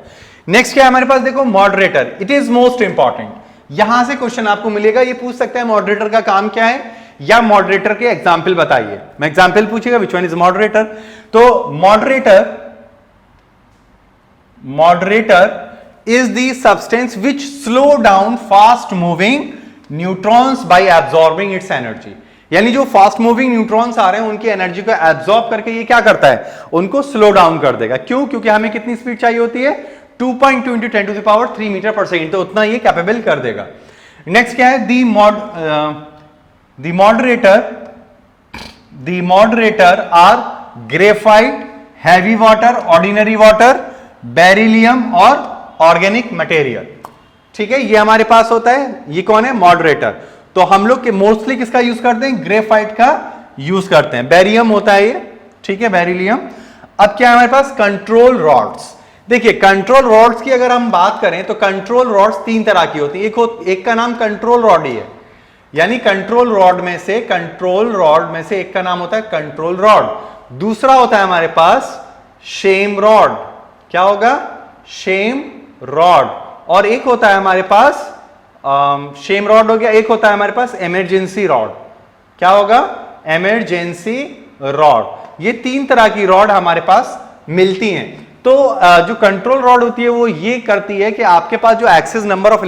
नेक्स्ट क्या है हमारे पास? देखो moderator, it is most important. यहां से क्वेश्चन आपको मिलेगा, ये पूछ सकता है मॉडरेटर का काम क्या है, या मॉडरेटर के एग्जाम्पल बताइए। मैं एग्जाम्पल पूछेगा विच वन इज मॉडरेटर। तो moderator is the substance which slow down fast moving neutrons by absorbing its energy। यानी जो फास्ट मूविंग न्यूट्रॉन्स आ रहे हैं उनकी एनर्जी को एब्जॉर्ब करके ये क्या करता है? उनको स्लो डाउन कर देगा। क्यों? क्योंकि हमें कितनी स्पीड चाहिए होती है? 2.2 × 10⁻³ मीटर पर सेकेंड। तो उतना ये कैपेबल कर देगा। नेक्स्ट क्या है? The moderator are graphite, heavy water, ordinary water, beryllium और ऑर्गेनिक मटेरियल। ठीक है, ये हमारे पास होता है। ये कौन है? मॉडरेटर। तो हम लोग के मोस्टली किसका यूज करते हैं? ग्रेफाइट का यूज करते हैं। बेरियम होता है ये। ठीक है, बेरिलियम। अब क्या है हमारे पास? Control rods. देखिए कंट्रोल रॉड्स की अगर हम बात करें तो कंट्रोल रॉड्स तीन तरह की होती है। एक का नाम कंट्रोल रॉड ही है, यानी कंट्रोल रॉड में से एक का नाम होता है कंट्रोल रॉड। दूसरा होता है हमारे पास शेम रॉड। क्या होगा? Shim rod. और एक होता है हमारे पास शेम रॉड हो गया, एक होता है हमारे पास इमरजेंसी रॉड। क्या होगा? Emergency rod. ये तीन तरह की रॉड हमारे पास मिलती हैं। तो जो कंट्रोल रॉड होती है वो ये करती है कि आपके पास जो एक्सेस नंबर ऑफ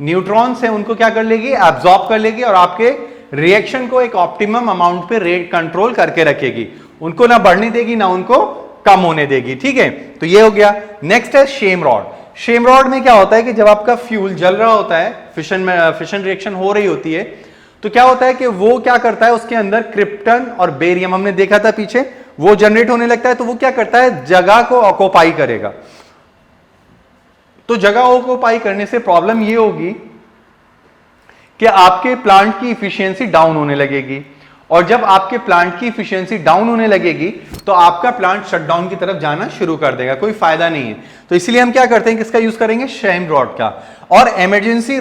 न्यूट्रॉन्स है उनको क्या कर लेगी? एब्जॉर्ब कर लेगी और आपके रिएक्शन को एक ऑप्टिमम अमाउंट पे रेट कंट्रोल करके रखेगी। उनको ना बढ़ने देगी ना उनको कम होने देगी। ठीक है, तो ये हो गया। नेक्स्ट है शेम रॉड। शेम रॉड में क्या होता है कि जब आपका फ्यूल जल रहा होता है, फिशन रिएक्शन हो रही होती है, तो क्या होता है कि वो क्या करता है? उसके अंदर क्रिप्टन और बेरियम हमने देखा था पीछे, वो जनरेट होने लगता है। तो वो क्या करता है? जगह को ऑक्युपाई करेगा। तो जगह ऑक्युपाई करने से प्रॉब्लम ये होगी कि आपके प्लांट की इफिशियंसी डाउन होने लगेगी, और जब आपके प्लांट की इफिशियंसी डाउन होने लगेगी तो आपका प्लांट शटडाउन की तरफ जाना शुरू कर देगा, कोई फायदा नहीं है। तो इसलिए हम क्या करते हैं? किसका यूज करेंगे? शेम रॉड का। और इमरजेंसी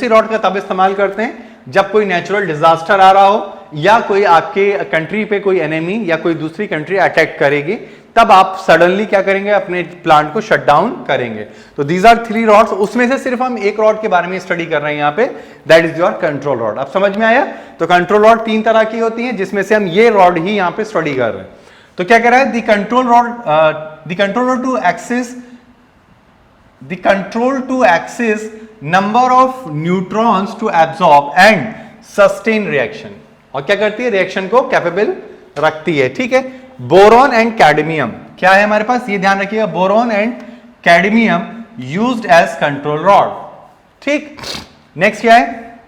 रॉड का तब इस्तेमाल करते हैं जब कोई नेचुरल डिजास्टर आ रहा हो, या कोई आपके कंट्री पे कोई एनिमी या कोई दूसरी कंट्री अटैक करेगी, तब आप सडनली क्या करेंगे, अपने प्लांट को शट डाउन करेंगे। तो दीज आर 3 रॉड्स, उसमें से सिर्फ हम एक रॉड के बारे में स्टडी कर रहे हैं यहाँ पे, that is your control rod. अब समझ में आया? तो कंट्रोल रॉड 3 तरह की होती है, जिसमें से हम ये रॉड ही यहाँ पे स्टडी कर रहे हैं। तो क्या कह रहा है, the control rod to excess number of neutrons to absorb and sustain reaction, और क्या करती है, रिएक्शन को कैपेबल रखती है। ठीक है, बोरॉन एंड कैडमियम क्या है हमारे पास, ये ध्यान रखिएगा, boron and cadmium used as control rod. ठीक, नेक्स्ट क्या है,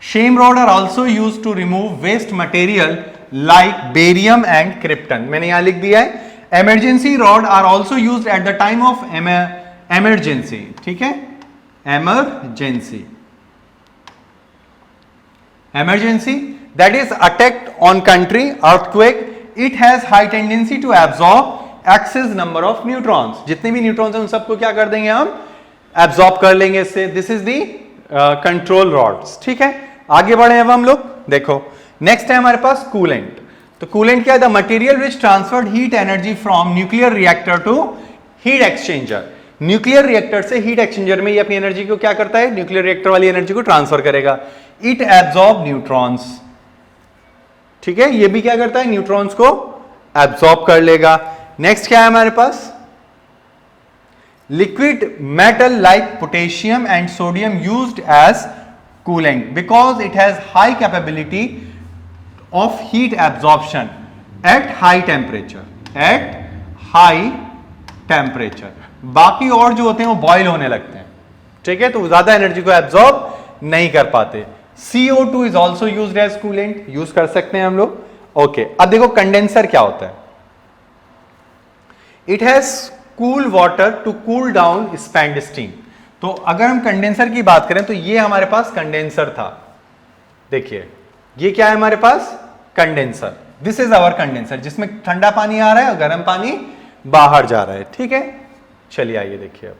shim rod are also used to remove waste material like barium and krypton, मैंने यहां लिख दिया है। Emergency rod are also used at the time of emergency. ठीक है, emergency that is attack on country, earthquake, it has high tendency to absorb excess number of neutrons, जितने भी neutrons हैं उन सबको क्या कर देंगे, हम एब्जॉर्ब कर लेंगे इससे। This is the control rods. ठीक है, आगे बढ़े अब हम लोग, देखो नेक्स्ट है हमारे पास कूलेंट। तो कूलेंट क्या है, the material which transferred heat energy from nuclear reactor to heat exchanger. Nuclear reactor से हीट एक्सचेंजर में ये अपनी एनर्जी को क्या करता है, न्यूक्लियर रिएक्टर वाली एनर्जी को ट्रांसफर करेगा। It absorb neutrons. ठीक है, ये भी क्या करता है, न्यूट्रॉन्स को एब्सॉर्ब कर लेगा। नेक्स्ट क्या है हमारे पास, liquid metal like potassium and sodium used as coolant because it has high capability of heat absorption at high temperature. बाकी और जो होते हैं वो बॉयल होने लगते हैं। ठीक है, तो ज्यादा एनर्जी को एब्सॉर्ब नहीं कर पाते। CO2 is also used as coolant, use कर सकते हैं हम लोग। ओके, अब देखो कंडेंसर क्या होता है, it has cool water to cool down spend steam. तो अगर हम कंडेंसर की बात करें तो ये हमारे पास कंडेंसर था, देखिए ये क्या है हमारे पास, condenser. This is our condenser, जिसमें ठंडा पानी आ रहा है और गर्म पानी बाहर जा रहा है। ठीक है, चलिए आइए देखिए अब,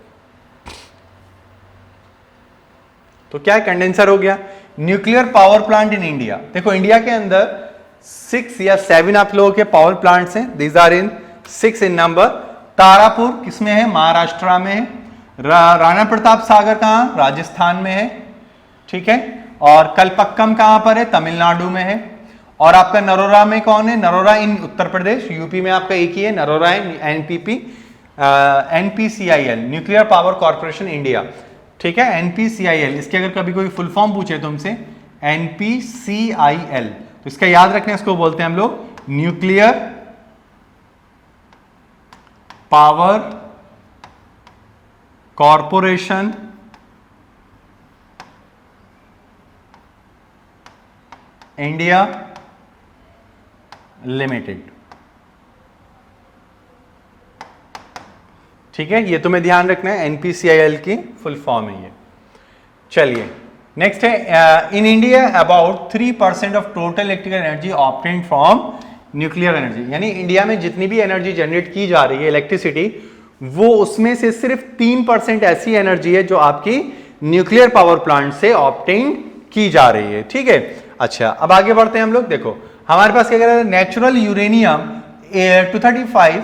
तो क्या है, कंडेंसर हो गया। Nuclear power plant in India, देखो इंडिया के अंदर 6 या 7 आप लोगों के पावर प्लांट्स हैं, these are in 6 in number. Tarapur किसमें है, महाराष्ट्र में है। राणा प्रताप सागर कहां, राजस्थान में है। ठीक है, और कलपक्कम कहां पर है, तमिलनाडु में है। और आपका नरोरा में कौन है, नरोरा इन उत्तर प्रदेश, यूपी में आपका एक ही है, नरोरा है, NPCIL nuclear power corporation India. ठीक है, NPCIL, इसके अगर कभी कोई फुल फॉर्म पूछे तुमसे NPCIL, तो इसका याद रखना, इसको बोलते हैं हम लोग nuclear power corporation India limited. ठीक है, ये तुम्हें ध्यान रखना है, NPCIL की फुल फॉर्म है ये। चलिए नेक्स्ट है, in India about 3% of total electrical energy obtained from nuclear energy. यानी इंडिया में जितनी भी एनर्जी जनरेट की जा रही है इलेक्ट्रिसिटी, वो उसमें से सिर्फ 3% ऐसी एनर्जी है जो आपकी न्यूक्लियर पावर प्लांट से ऑब्टेन्ड की जा रही है। ठीक है, अच्छा अब आगे बढ़ते हैं हम लोग। देखो हमारे पास क्या कह रहा है, नेचुरल यूरेनियम 235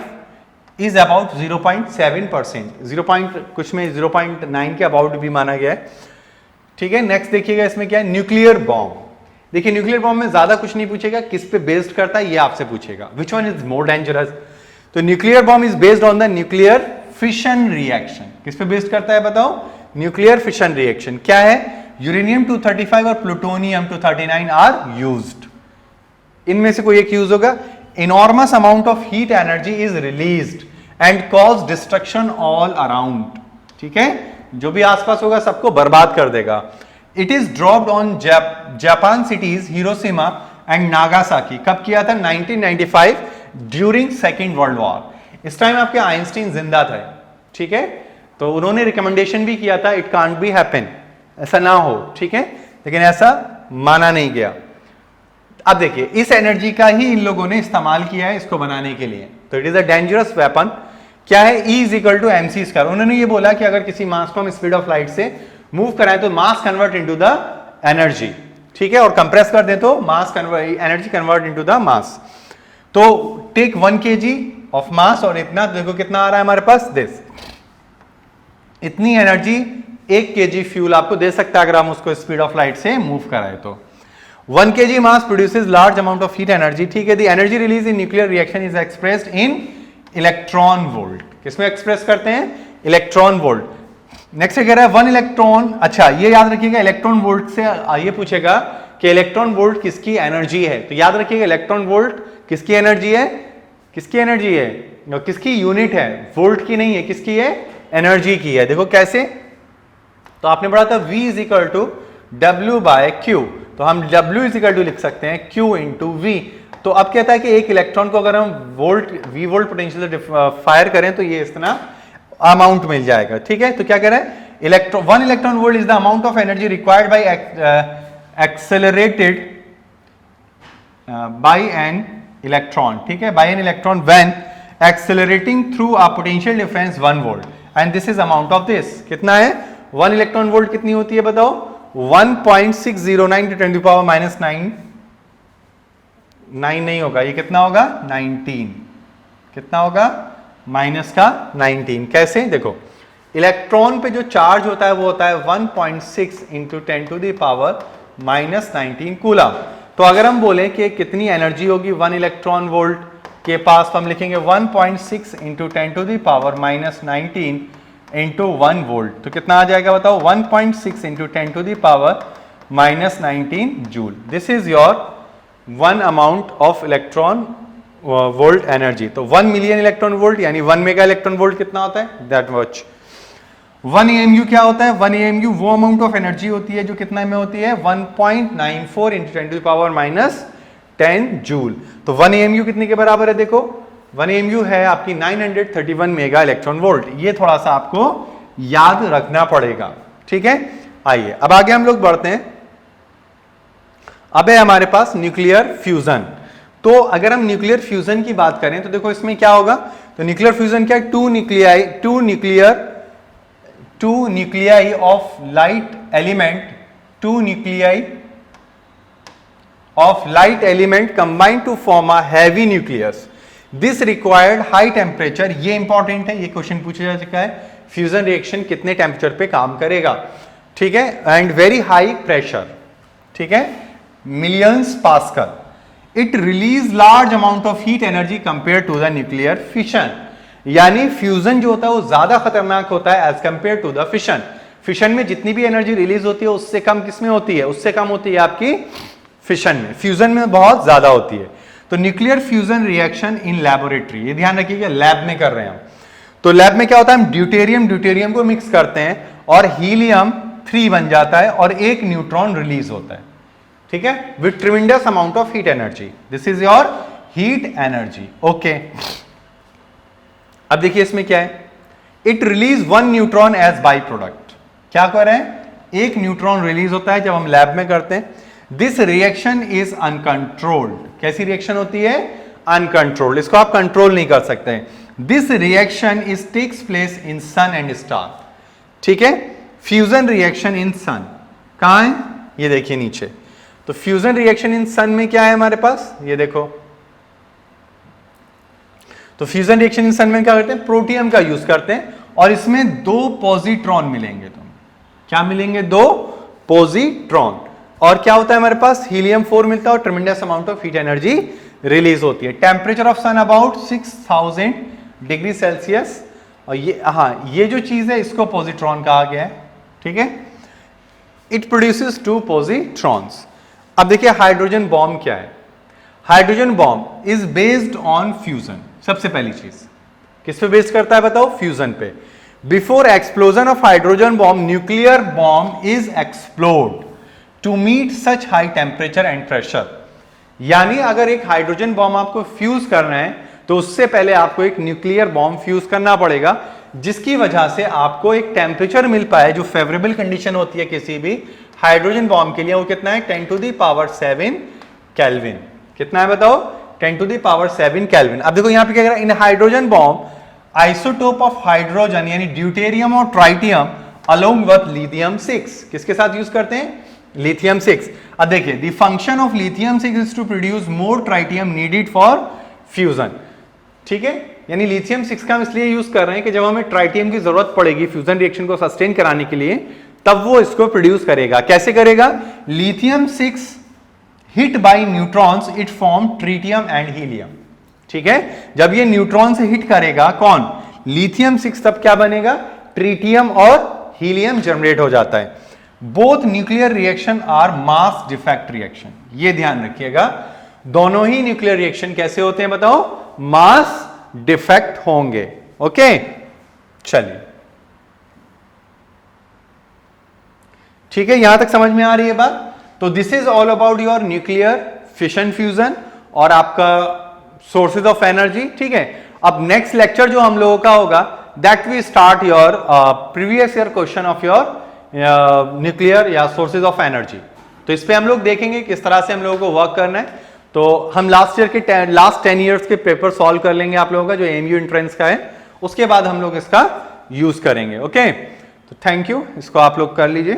इज अबाउट 0.7%, 0. कुछ में 0.9 के अबाउट भी माना गया है। ठीक है, नेक्स्ट देखिएगा इसमें क्या है, न्यूक्लियर बॉम्ब। देखिए न्यूक्लियर बॉम्ब में ज्यादा कुछ नहीं पूछेगा, किस पे बेस्ड करता है ये आपसे पूछेगा, which one is more dangerous. तो nuclear bomb is based on the nuclear fission reaction. किस पे बेस्ड करता है बताओ, न्यूक्लियर फिशन रिएक्शन। क्या है, यूरेनियम 235 और प्लूटोनियम 239 आर यूज्ड, इनमें से कोई एक यूज होगा। enormous amount of heat energy is released and cause destruction all around। ठीक है, जो भी आसपास होगा सबको बर्बाद कर देगा। It is dropped on Japan cities Hiroshima and Nagasaki। कब किया था, 1995 ड्यूरिंग सेकेंड वर्ल्ड वॉर। इस टाइम आपके आइंस्टीन जिंदा थे। ठीक है, तो उन्होंने रिकमेंडेशन भी किया था इट कांट बी हैपन, ऐसा ना हो। ठीक है, लेकिन ऐसा माना नहीं गया। अब देखिए इस एनर्जी का ही इन लोगों ने इस्तेमाल किया है इसको बनाने के लिए, तो it is a dangerous weapon. क्या है, E is equal to MC square. उन्होंने ये बोला कि अगर किसी मास को हम स्पीड ऑफ लाइट से मूव कराएं तो mass convert into the energy. ठीक है, और कंप्रेस कर दे तो mass energy convert into the mass. तो टेक 1 kg ऑफ मास और इतना देखो कितना आ रहा है हमारे पास, दिस इतनी एनर्जी 1 kg फ्यूल आपको दे सकता है अगर हम उसको स्पीड ऑफ लाइट से मूव कराए तो। 1 kg mass produces large amount of heat energy, ठीक है। The energy release in nuclear reaction is expressed in electron volt. किसमें एक्सप्रेस करते हैं? Electron volt. नेक्स्ट कह रहा है 1 इलेक्ट्रॉन, अच्छा ये याद रखिएगा इलेक्ट्रॉन वोल्ट से ये पूछेगा कि इलेक्ट्रॉन वोल्ट किसकी एनर्जी है, तो याद रखिएगा इलेक्ट्रॉन वोल्ट किसकी एनर्जी है, किसकी एनर्जी है, किसकी यूनिट है, वोल्ट की नहीं है, किसकी है, एनर्जी की है। देखो कैसे, तो आपने पढ़ा था V is equal to W by Q, तो हम W इज इक्वल टू लिख सकते हैं Q इंटू V। तो अब कहता है कि एक इलेक्ट्रॉन को अगर हम V वोल्ट पोटेंशियल से फायर करें तो ये इतना अमाउंट मिल जाएगा, ठीक है। तो क्या कह रहा है, 1 electron volt is the amount of energy required by accelerated by an electron, ठीक है, by an electron when accelerating through a potential difference 1 volt and this is amount of this. कितना है 1 इलेक्ट्रॉन वोल्ट कितनी होती है बताओ, 1.609 × 10⁻⁹ 9 नहीं होगा, ये कितना होगा 19, कितना होगा माइनस का 19। कैसे देखो, इलेक्ट्रॉन पे जो चार्ज होता है वो होता है 1.6 × 10⁻⁻19 कूलम। तो अगर हम बोलें कि कितनी एनर्जी होगी 1 इलेक्ट्रॉन वोल्ट के पास, तो हम लिखेंगे 1.6 × 10⁻⁻19 इंटू 1 वोल्ट, तो कितना आ जाएगा बताओ 1.6 × 10⁻⁻19 joule. This is your 1 amount of electron volt energy. तो 1 मिलियन इलेक्ट्रॉन वोल्ट यानी 1 मेगा इलेक्ट्रॉन वोल्ट कितना होता है, दैट मच। 1 AMU क्या होता है, 1 AMU वो अमाउंट ऑफ एनर्जी होती है जो कितना में होती है 1.94 × 10⁻10 जूल। तो 1 AMU कितने के बराबर है, देखो 1 AMU है आपकी 931 मेगा इलेक्ट्रॉन वोल्ट। ये थोड़ा सा आपको याद रखना पड़ेगा, ठीक है। आइए अब आगे हम लोग बढ़ते हैं। अब है हमारे पास न्यूक्लियर फ्यूजन। तो अगर हम न्यूक्लियर फ्यूजन की बात करें तो देखो इसमें क्या होगा, तो न्यूक्लियर फ्यूजन क्या है, two nuclei of light element combined to form a heavy nucleus. This required high temperature, ये इंपॉर्टेंट है, ये क्वेश्चन पूछा जा चुका है, फ्यूजन रिएक्शन कितने टेम्परेचर पे काम करेगा, ठीक है, एंड वेरी हाई प्रेशर, ठीक है, millions pascal. It release large amount of heat energy compare to the nuclear fission, यानी फ्यूजन जो होता है वो ज्यादा खतरनाक होता है as compare to the fission. Fission में जितनी भी एनर्जी रिलीज होती है उससे कम किसमें होती है, उससे कम होती है आपकी फिशन में, फ्यूजन में बहुत ज्यादा होती है। तो nuclear fusion reaction in laboratory, ये ध्यान रखिएगा लैब में कर रहे हैं हम। तो लैब में क्या होता है, हम ड्यूटेरियम को मिक्स करते हैं और हीलियम 3 बन जाता है और एक न्यूट्रॉन रिलीज होता है, ठीक है, with tremendous amount of heat energy. This is your heat energy, okay. अब देखिए इसमें क्या है, it release 1 neutron as by product. क्या कर रहे हैं, एक न्यूट्रॉन रिलीज होता है जब हम लैब में करते हैं। दिस रिएक्शन इज अनकंट्रोल्ड, कैसी रिएक्शन होती है, अनकंट्रोल्ड, इसको आप कंट्रोल नहीं कर सकते। This reaction is takes place in sun and star, ठीक है, फ्यूजन रिएक्शन इन सन कहां है, ये देखिए नीचे। तो फ्यूजन रिएक्शन इन सन में क्या है हमारे पास, ये देखो। तो फ्यूजन रिएक्शन इन सन में क्या करते हैं, प्रोटियम का यूज करते हैं और इसमें 2 पॉजिट्रॉन मिलेंगे, तुम्हें क्या मिलेंगे, 2 पॉजिट्रॉन। और क्या होता है हमारे पास, हीलियम 4 मिलता है और tremendous amount of heat energy release होती है। Temperature of sun about 6000 degree Celsius. और ये ये जो चीज है इसको पॉजिट्रॉन कहा गया है, ठीक है। It produces 2 positrons. अब देखिए हाइड्रोजन बॉम्ब क्या है, hydrogen bomb is based on fusion. सबसे पहली चीज किस पे बेस्ड करता है बताओ, फ्यूजन पे। Before explosion of hydrogen bomb nuclear bomb is explode to meet such high temperature and pressure. यानी अगर एक हाइड्रोजन बॉम्ब आपको फ्यूज करना है तो उससे पहले आपको एक न्यूक्लियर बॉम्ब फ्यूज करना पड़ेगा, जिसकी वजह से आपको एक टेम्परेचर मिल पाए जो फेवरेबल कंडीशन होती है किसी भी हाइड्रोजन बॉम्ब के लिए। वो कितना है, 10⁻7 केल्विन। कितना है बताओ, 10⁻7 केल्विन। अब देखो यहां पे क्या कह रहा है, in hydrogen bomb isotope of hydrogen यानी ड्यूटेरियम और ट्राइटियम अलोंग विथ लिथियम 6, किसके साथ यूज करते हैं, लिथियम 6। अब देखिए the function of lithium 6 is to produce more tritium needed for fusion. ठीक है, यानी लिथियम 6 का हम इसलिए यूज कर रहे हैं कि जब हमें ट्राइटियम की जरूरत पड़ेगी फ्यूजन रिएक्शन को सस्टेन कराने के लिए, तब वो इसको प्रोड्यूस करेगा। कैसे करेगा? Lithium 6 hit by neutrons it form tritium and helium. ठीक है, जब ये न्यूट्रॉन से हिट करेगा कौन? लिथियम 6, तब क्या बनेगा? ट्रिटियम और हीलियम जनरेट हो जाता है। Both nuclear reaction are mass defect reaction. ये ध्यान रखिएगा, दोनों ही न्यूक्लियर रिएक्शन कैसे होते हैं बताओ? मास डिफेक्ट होंगे। ओके, चलिए ठीक है, यहां तक समझ में आ रही है बात? तो this is all about your nuclear fission fusion और आपका सोर्सेज ऑफ एनर्जी। ठीक है, अब नेक्स्ट लेक्चर जो हम लोगों का होगा, that we start your previous year question of your nuclear या सोर्सेज ऑफ एनर्जी। तो इस पे हम लोग देखेंगे किस तरह से हम लोगों को वर्क करना है। तो हम लास्ट ईयर के लास्ट 10 ईयर्स के पेपर सॉल्व कर लेंगे आप लोगों का, जो एमयू एंट्रेंस का है, उसके बाद हम लोग इसका यूज करेंगे। ओके, तो थैंक यू, इसको आप लोग कर लीजिए।